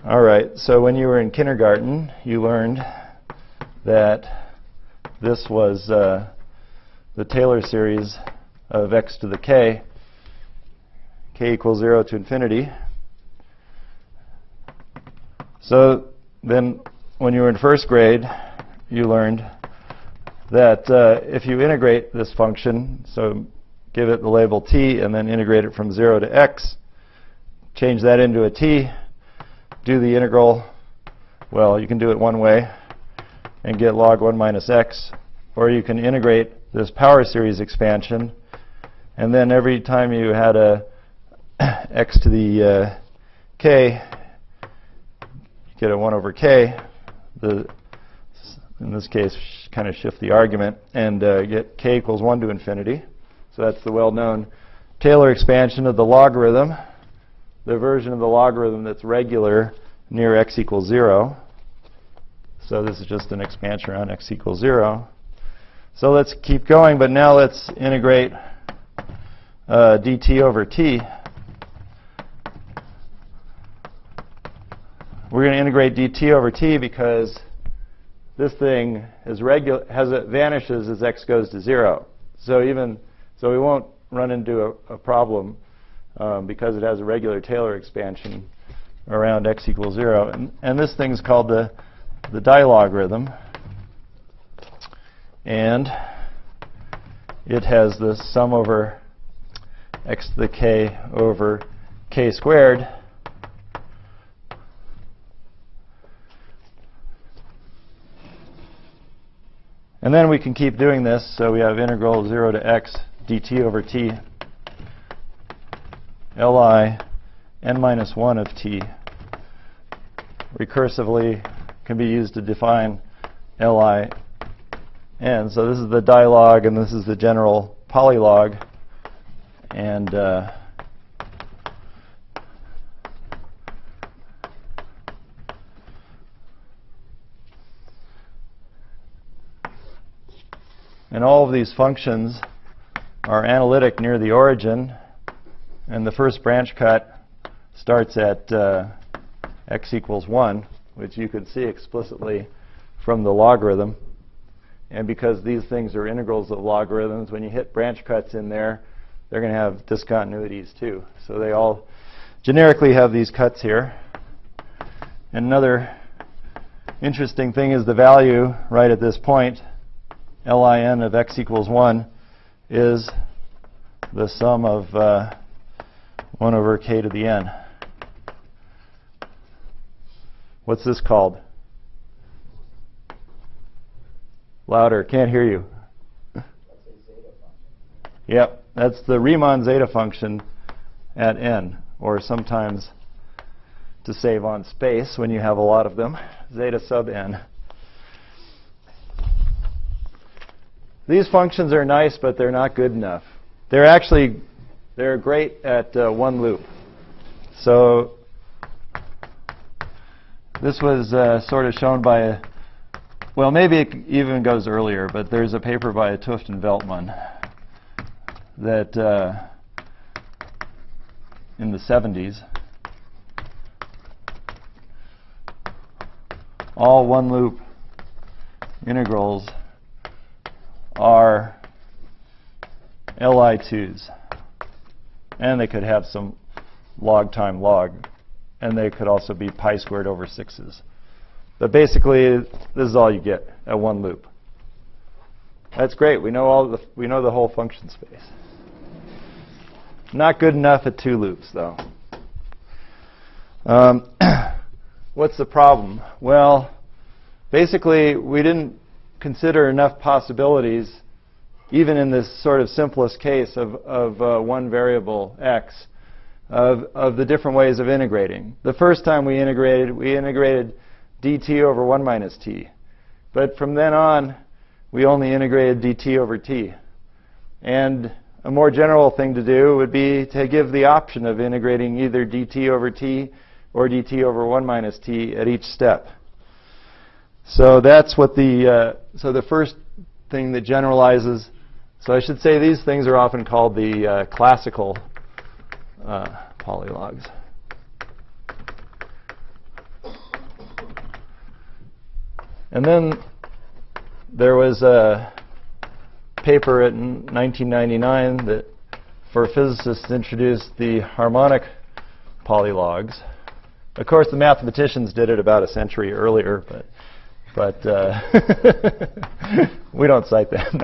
All right, so when you were in kindergarten, you learned that this was the Taylor series of x to the k equals 0 to infinity. So then when you were in first grade, you learned that if you integrate this function, so give it the label t and then integrate it from 0 to x, change that into a t, do the integral, well, you can do it one way and get log 1 minus x, or you can integrate this power series expansion, and then every time you had a x to the k, you get a 1 over k, in this case, kind of shift the argument, and get k equals 1 to infinity. So that's the well-known Taylor expansion of the logarithm, the version of the logarithm that's regular near x equals 0. So this is just an expansion around x equals 0. So let's keep going, but now let's integrate dt over t. We're going to integrate dt over t because this thing is vanishes as x goes to 0. So we won't run into a problem because it has a regular Taylor expansion around x equals 0. And this thing's called the dilogarithm. And it has the sum over x to the k over k squared. And then we can keep doing this. So we have integral 0 to x dt over t li n minus 1 of t. Recursively can be used to define li n. So this is the dilog, and this is the general polylog. And all of these functions are analytic near the origin, and the first branch cut starts at x equals 1, which you could see explicitly from the logarithm. And because these things are integrals of logarithms, when you hit branch cuts in there, they're going to have discontinuities too. So they all generically have these cuts here. And another interesting thing is the value right at this point, Lin of x equals 1, is the sum of 1 over k to the n. What's this called? Louder, can't hear you. That's a zeta function. Yep, that's the Riemann zeta function at n, or sometimes, to save on space when you have a lot of them, zeta sub n. These functions are nice, but they're not good enough. They're great at one loop. So this was sort of shown by well, maybe it even goes earlier, but there's a paper by 't Hooft and Veltman that in the 70s, all one-loop integrals are Li2s. And they could have some log time log. And they could also be pi squared over 6s. But basically, this is all you get at one loop. That's great. We know the whole function space. Not good enough at two loops, though. What's the problem? Well, basically, we didn't consider enough possibilities, even in this sort of simplest case of one variable x, of the different ways of integrating. The first time we integrated dt over 1 minus t. But from then on, we only integrated dt over t. And a more general thing to do would be to give the option of integrating either dt over t or dt over 1 minus t at each step. So that's what the first thing that generalizes. So I should say these things are often called the classical polylogs. And then there was a paper in 1999 that, for physicists, introduced the harmonic polylogs. Of course, the mathematicians did it about a century earlier, but we don't cite them.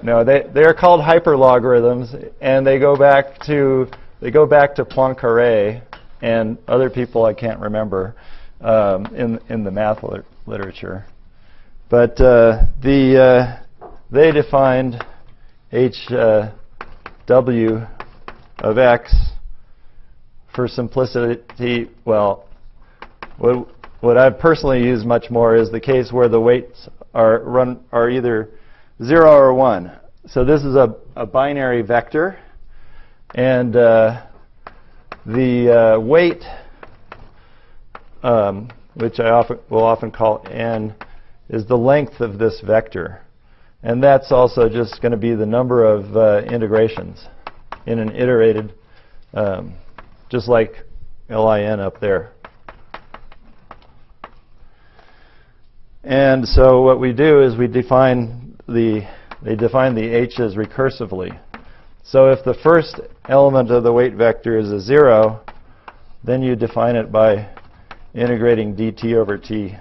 No, they're called hyperlogarithms, and they go back to Poincaré and other people I can't remember in the math literature. But they defined HW of x for simplicity. Well, what I've personally used much more is the case where the weights are either 0 or 1. So this is a binary vector, and the weight, which I will often call n, is the length of this vector. And that's also just going to be the number of integrations in an iterated, just like LIN up there. And so what we do is they define the h's recursively. So if the first element of the weight vector is a 0, then you define it by integrating dt over t.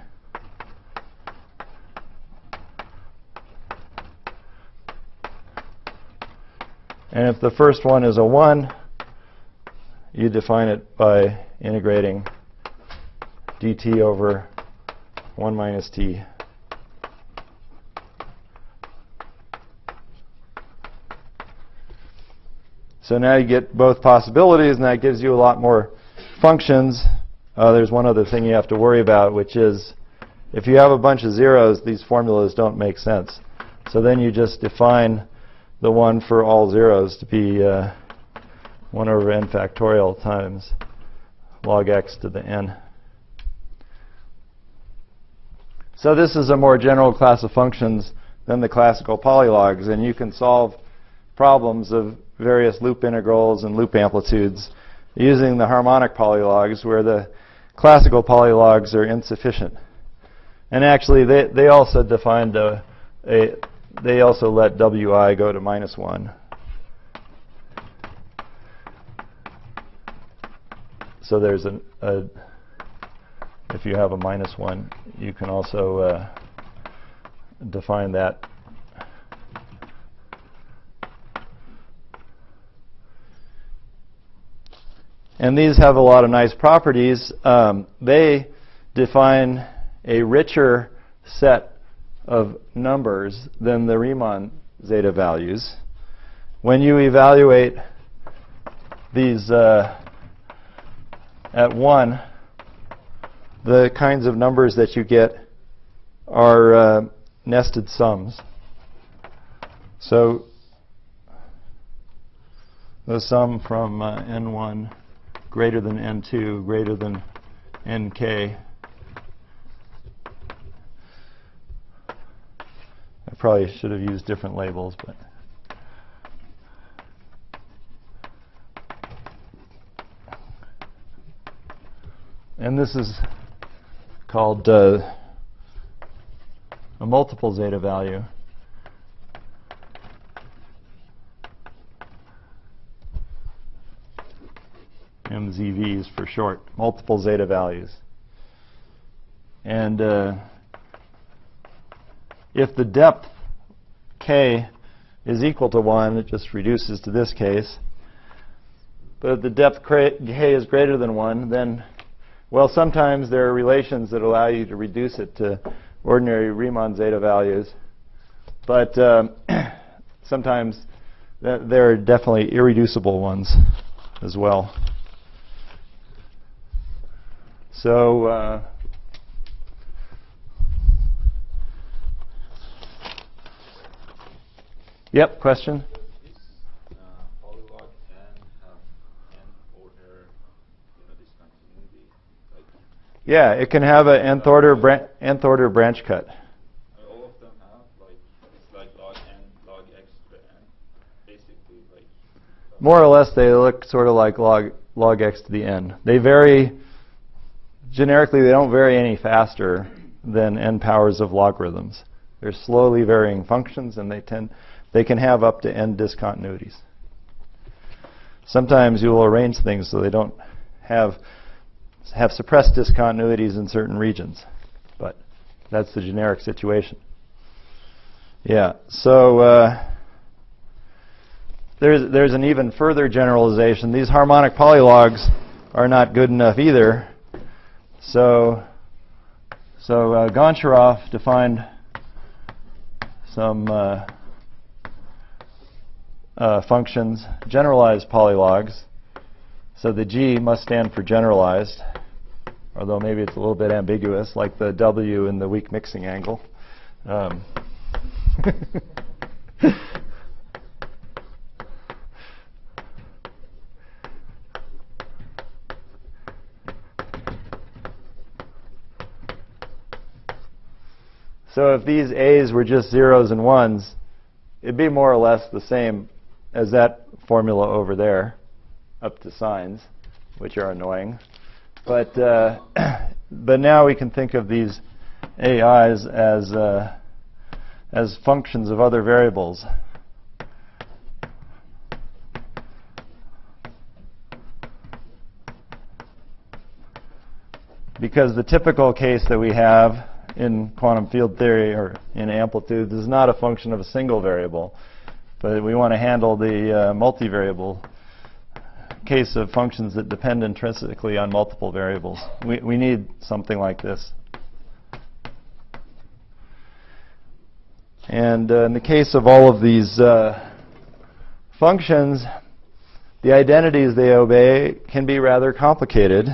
And if the first one is a 1, you define it by integrating dt over 1 minus t. So now you get both possibilities, and that gives you a lot more functions. There's one other thing you have to worry about, which is if you have a bunch of zeros, these formulas don't make sense. So then you just define the one for all zeros to be 1 over n factorial times log x to the n. So this is a more general class of functions than the classical polylogs, and you can solve problems of various loop integrals and loop amplitudes using the harmonic polylogs, where the classical polylogs are insufficient. And actually, they also defined they also let wi go to -1. So there's if you have a -1, you can also define that. And these have a lot of nice properties. They define a richer set of numbers than the Riemann zeta values. When you evaluate these at 1, the kinds of numbers that you get are nested sums. So the sum from n1 greater than n2 greater than nk. I probably should have used different labels, but and this is called a multiple zeta value. MZVs for short, multiple zeta values. And if the depth k is equal to 1, it just reduces to this case. But if the depth k is greater than 1, then, well, sometimes there are relations that allow you to reduce it to ordinary Riemann zeta values. But sometimes there are definitely irreducible ones as well. So yep, question? Does this polylog n have nth order discontinuity? Like, Yeah, it can have an nth order branch cut. all of them have, like, it's like log n, log x to the n, basically, like. More or less, they look sort of like log x to the n. They vary, generically, they don't vary any faster than n powers of logarithms. They're slowly varying functions, and they can have up to n discontinuities. Sometimes you will arrange things so they don't have suppressed discontinuities in certain regions, but that's the generic situation. Yeah, so there's an even further generalization. These harmonic polylogs are not good enough either. So Goncharov defined some functions, generalized polylogs. So the G must stand for generalized, although maybe it's a little bit ambiguous, like the W in the weak mixing angle. So if these A's were just zeros and ones, it'd be more or less the same as that formula over there, up to signs, which are annoying. But but now we can think of these AIs as functions of other variables. Because the typical case that we have in quantum field theory or in amplitudes is not a function of a single variable, but we want to handle the multivariable case of functions that depend intrinsically on multiple variables. We need something like this. And in the case of all of these functions, the identities they obey can be rather complicated.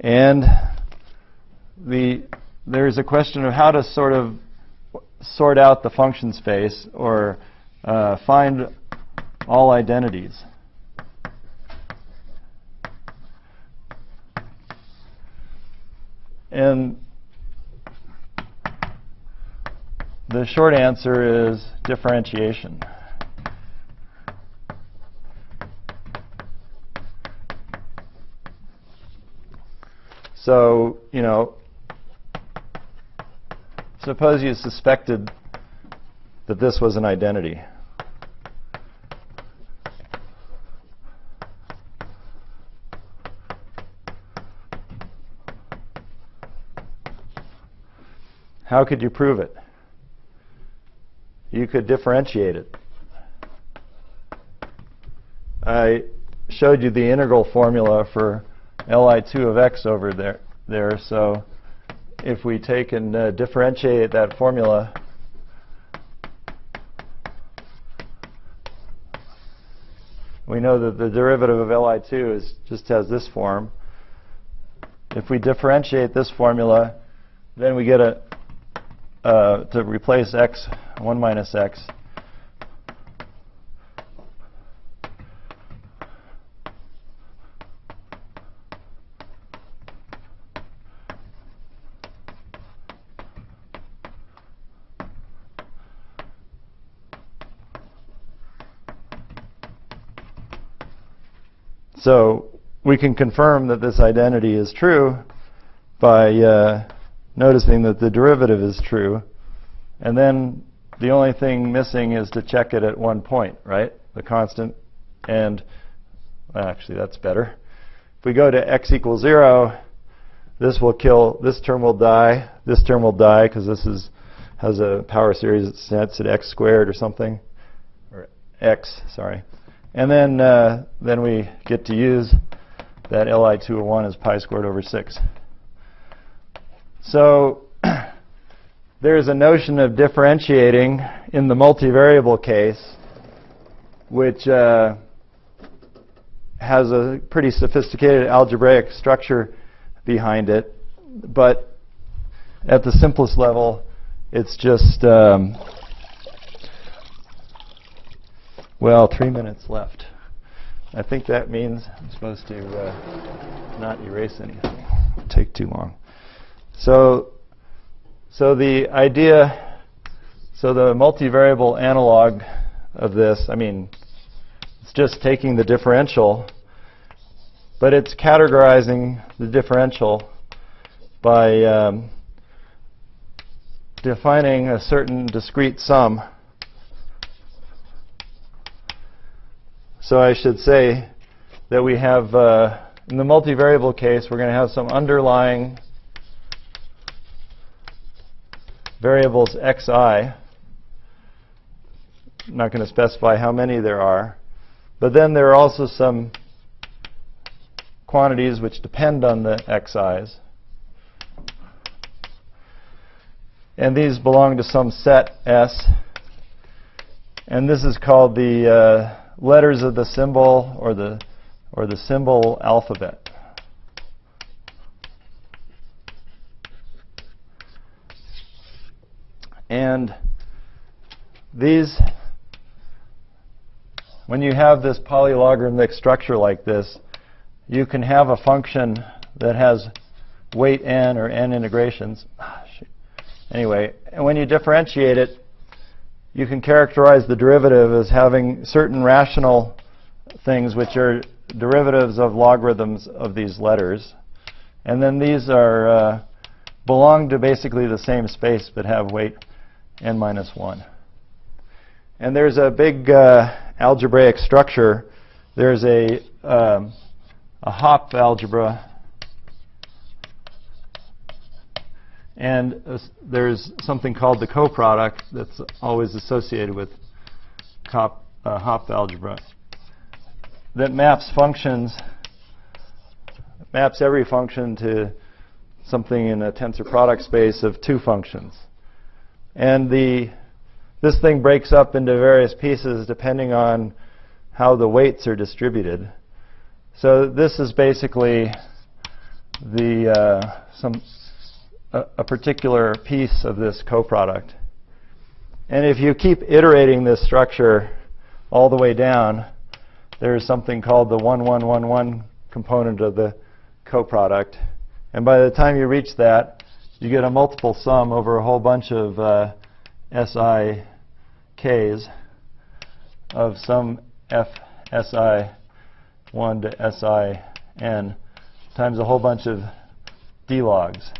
And there's a question of how to sort of sort out the function space or find all identities. And the short answer is differentiation. So, suppose you suspected that this was an identity. How could you prove it? You could differentiate it. I showed you the integral formula for Li2 of x over there. So if we take and differentiate that formula, we know that the derivative of Li2 just has this form. If we differentiate this formula, then we get to replace x, 1 minus x. So we can confirm that this identity is true by noticing that the derivative is true. And then the only thing missing is to check it at one point, right? The constant. And actually, that's better. If we go to x equals 0, this will kill, this term will die, this term will die, because this has a power series that sets at x squared or something. Or x, sorry. And then we get to use that Li2 of 1 is pi squared over 6. So there's a notion of differentiating in the multivariable case, which has a pretty sophisticated algebraic structure behind it. But at the simplest level, it's just, well, 3 minutes left. I think that means I'm supposed to not erase anything. It'll take too long. So the idea, so the multivariable analog of this, I mean, it's just taking the differential, but it's categorizing the differential by defining a certain discrete sum. So I should say that we have, in the multivariable case, we're going to have some underlying variables xi. I'm not going to specify how many there are. But then there are also some quantities which depend on the xi's. And these belong to some set S. And this is called the letters of the symbol or the symbol alphabet. And these, when you have this polylogarithmic structure like this, you can have a function that has weight n or n integrations. Anyway, and when you differentiate it, you can characterize the derivative as having certain rational things which are derivatives of logarithms of these letters. And then these are belong to basically the same space but have weight n minus 1. And there's a big algebraic structure. There's a Hopf algebra. And there's something called the coproduct that's always associated with Hopf algebra that maps functions, maps every function to something in a tensor product space of two functions. And this thing breaks up into various pieces depending on how the weights are distributed. So this is basically a particular piece of this coproduct. And if you keep iterating this structure all the way down, there's something called the 1, 1, 1, 1 component of the coproduct. And by the time you reach that, you get a multiple sum over a whole bunch of SI Ks of some F SI1 to SIN times a whole bunch of D logs.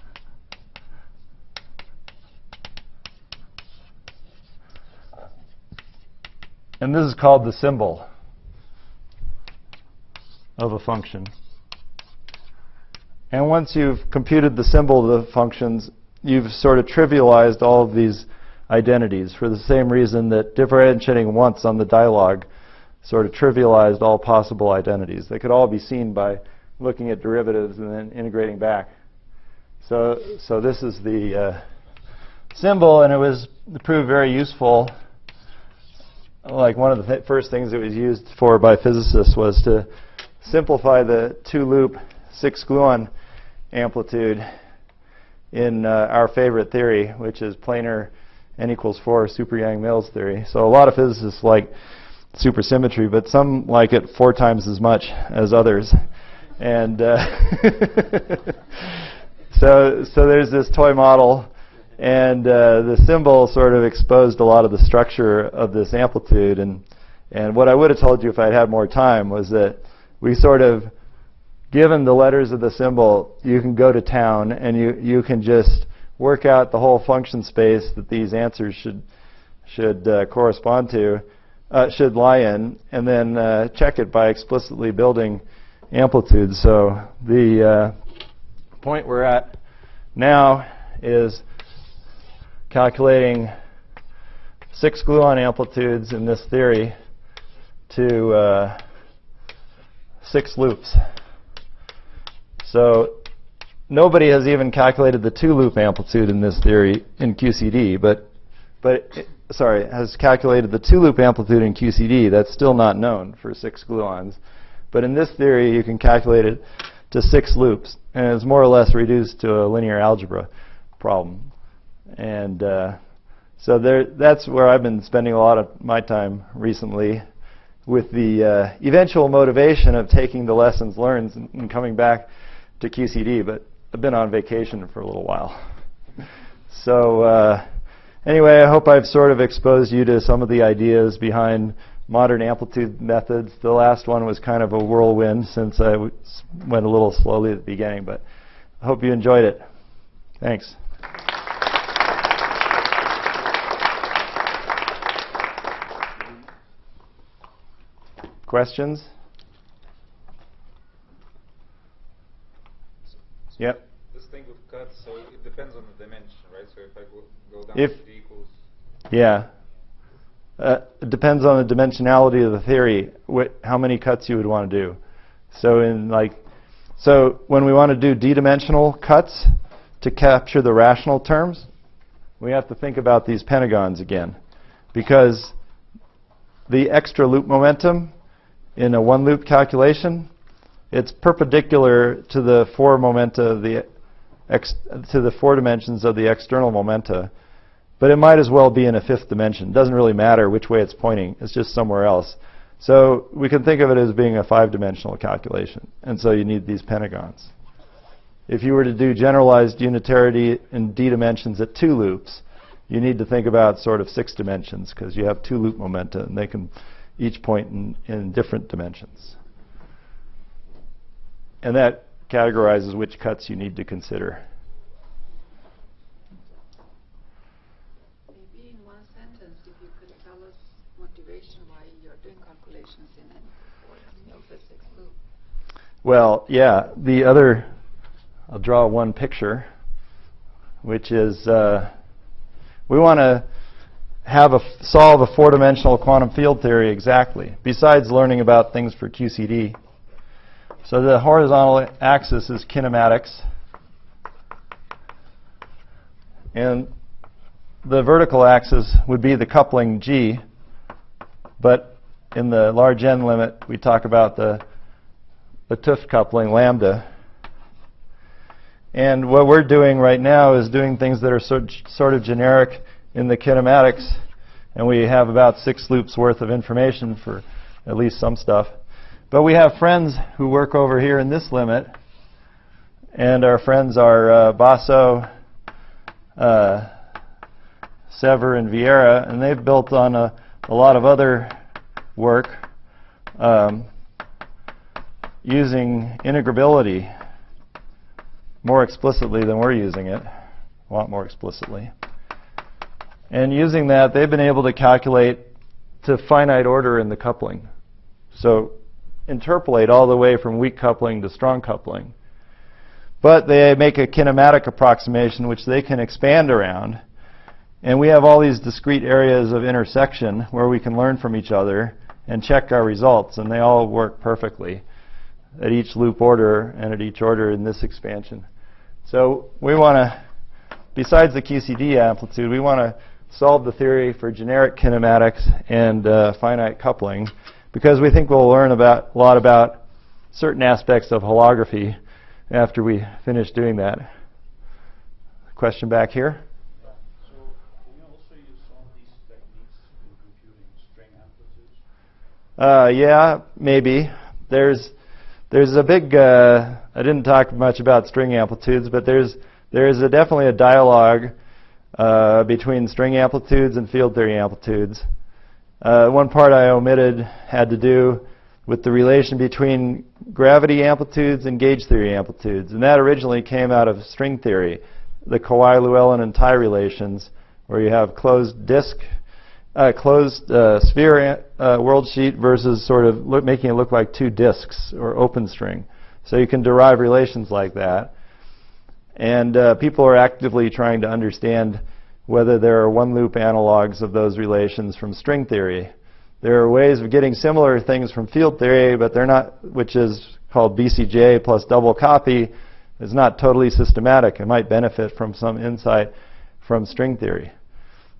And this is called the symbol of a function. And once you've computed the symbol of the functions, you've sort of trivialized all of these identities for the same reason that differentiating once on the dialog sort of trivialized all possible identities. They could all be seen by looking at derivatives and then integrating back. So this is the symbol, and it proved very useful. Like one of the first things it was used for by physicists was to simplify the two-loop 6-gluon amplitude in our favorite theory, which is planar n equals 4 super Yang-Mills theory. So a lot of physicists like supersymmetry, but some like it 4 times as much as others. And so there's this toy model, and the symbol sort of exposed a lot of the structure of this amplitude. And what I would have told you if I'd had more time was that we sort of, given the letters of the symbol, you can go to town and you can just work out the whole function space that these answers should correspond to, should lie in, and then check it by explicitly building amplitudes. So the point we're at now is calculating 6 gluon amplitudes in this theory to 6 loops. So nobody has even calculated the 2-loop amplitude in this theory in QCD, has calculated the 2-loop amplitude in QCD. That's still not known for 6 gluons. But in this theory, you can calculate it to 6 loops, and it's more or less reduced to a linear algebra problem. And so that's where I've been spending a lot of my time recently, with the eventual motivation of taking the lessons learned and coming back to QCD. But I've been on vacation for a little while. So anyway, I hope I've sort of exposed you to some of the ideas behind modern amplitude methods. The last one was kind of a whirlwind since I went a little slowly at the beginning, but I hope you enjoyed it. Thanks. Questions? Yep. This thing with cuts, so it depends on the dimension, right? So if I go down If to d equals... Yeah. It depends on the dimensionality of the theory, how many cuts you would want to do. So when we want to do d-dimensional cuts to capture the rational terms, we have to think about these pentagons again, because the extra loop momentum in a one-loop calculation, it's perpendicular to the 4 momenta of to the 4 dimensions of the external momenta. But it might as well be in a 5th dimension. It doesn't really matter which way it's pointing. It's just somewhere else. So we can think of it as being a 5-dimensional calculation. And so you need these pentagons. If you were to do generalized unitarity in d dimensions at 2 loops, you need to think about sort of 6 dimensions, because you have 2 loop momenta, and they can each point in different dimensions. And that categorizes which cuts you need to consider. Maybe in one sentence, if you could tell us motivation why you're doing calculations in N/6 loop. Well, yeah, I'll draw one picture, which is we want to solve a 4-dimensional quantum field theory exactly, besides learning about things for QCD. So the horizontal axis is kinematics, and the vertical axis would be the coupling G, but in the large N limit, we talk about the 't Hooft coupling lambda. And what we're doing right now is doing things that are sort of generic in the kinematics, and we have about 6 loops worth of information for at least some stuff. But we have friends who work over here in this limit, and our friends are Basso, Sever, and Vieira, and they've built on a lot of other work using integrability more explicitly than we're using it, a lot more explicitly. And using that, they've been able to calculate to finite order in the coupling. So interpolate all the way from weak coupling to strong coupling. But they make a kinematic approximation which they can expand around. And we have all these discrete areas of intersection where we can learn from each other and check our results. And they all work perfectly at each loop order and at each order in this expansion. So we want to, besides the QCD amplitude, we want to solve the theory for generic kinematics and finite coupling, because we think we'll learn a lot about certain aspects of holography after we finish doing that. Question back here? Yeah. So can you also use some of these techniques in computing string amplitudes? Yeah, maybe. There's a big, I didn't talk much about string amplitudes, but there's definitely a dialogue between string amplitudes and field theory amplitudes. One part I omitted had to do with the relation between gravity amplitudes and gauge theory amplitudes. And that originally came out of string theory, the Kawhi, Llewellyn, and tie relations, where you have closed disk, closed sphere world sheet versus sort of making it look like two disks or open string. So you can derive relations like that. And people are actively trying to understand whether there are one-loop analogs of those relations from string theory. There are ways of getting similar things from field theory, but they're not, which is called BCJ plus double copy, is not totally systematic. It might benefit from some insight from string theory.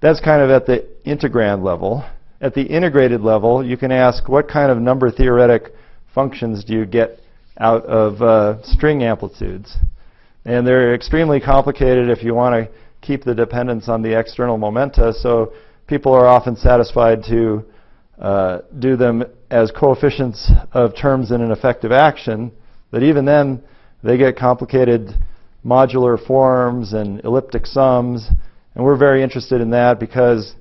That's kind of at the integrand level. At the integrated level, you can ask what kind of number theoretic functions do you get out of string amplitudes. And they're extremely complicated if you want to keep the dependence on the external momenta. So people are often satisfied to do them as coefficients of terms in an effective action. But even then, they get complicated modular forms and elliptic sums. And we're very interested in that because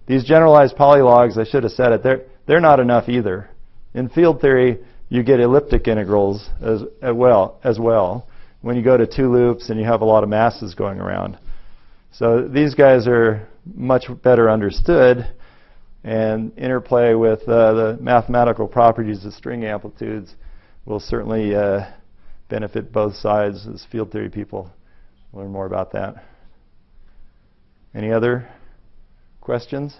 these generalized polylogs, I should have said it, they're not enough either. In field theory, you get elliptic integrals as well when you go to two loops and you have a lot of masses going around. So these guys are much better understood, and interplay with the mathematical properties of string amplitudes will certainly benefit both sides as field theory people learn more about that. Any other questions?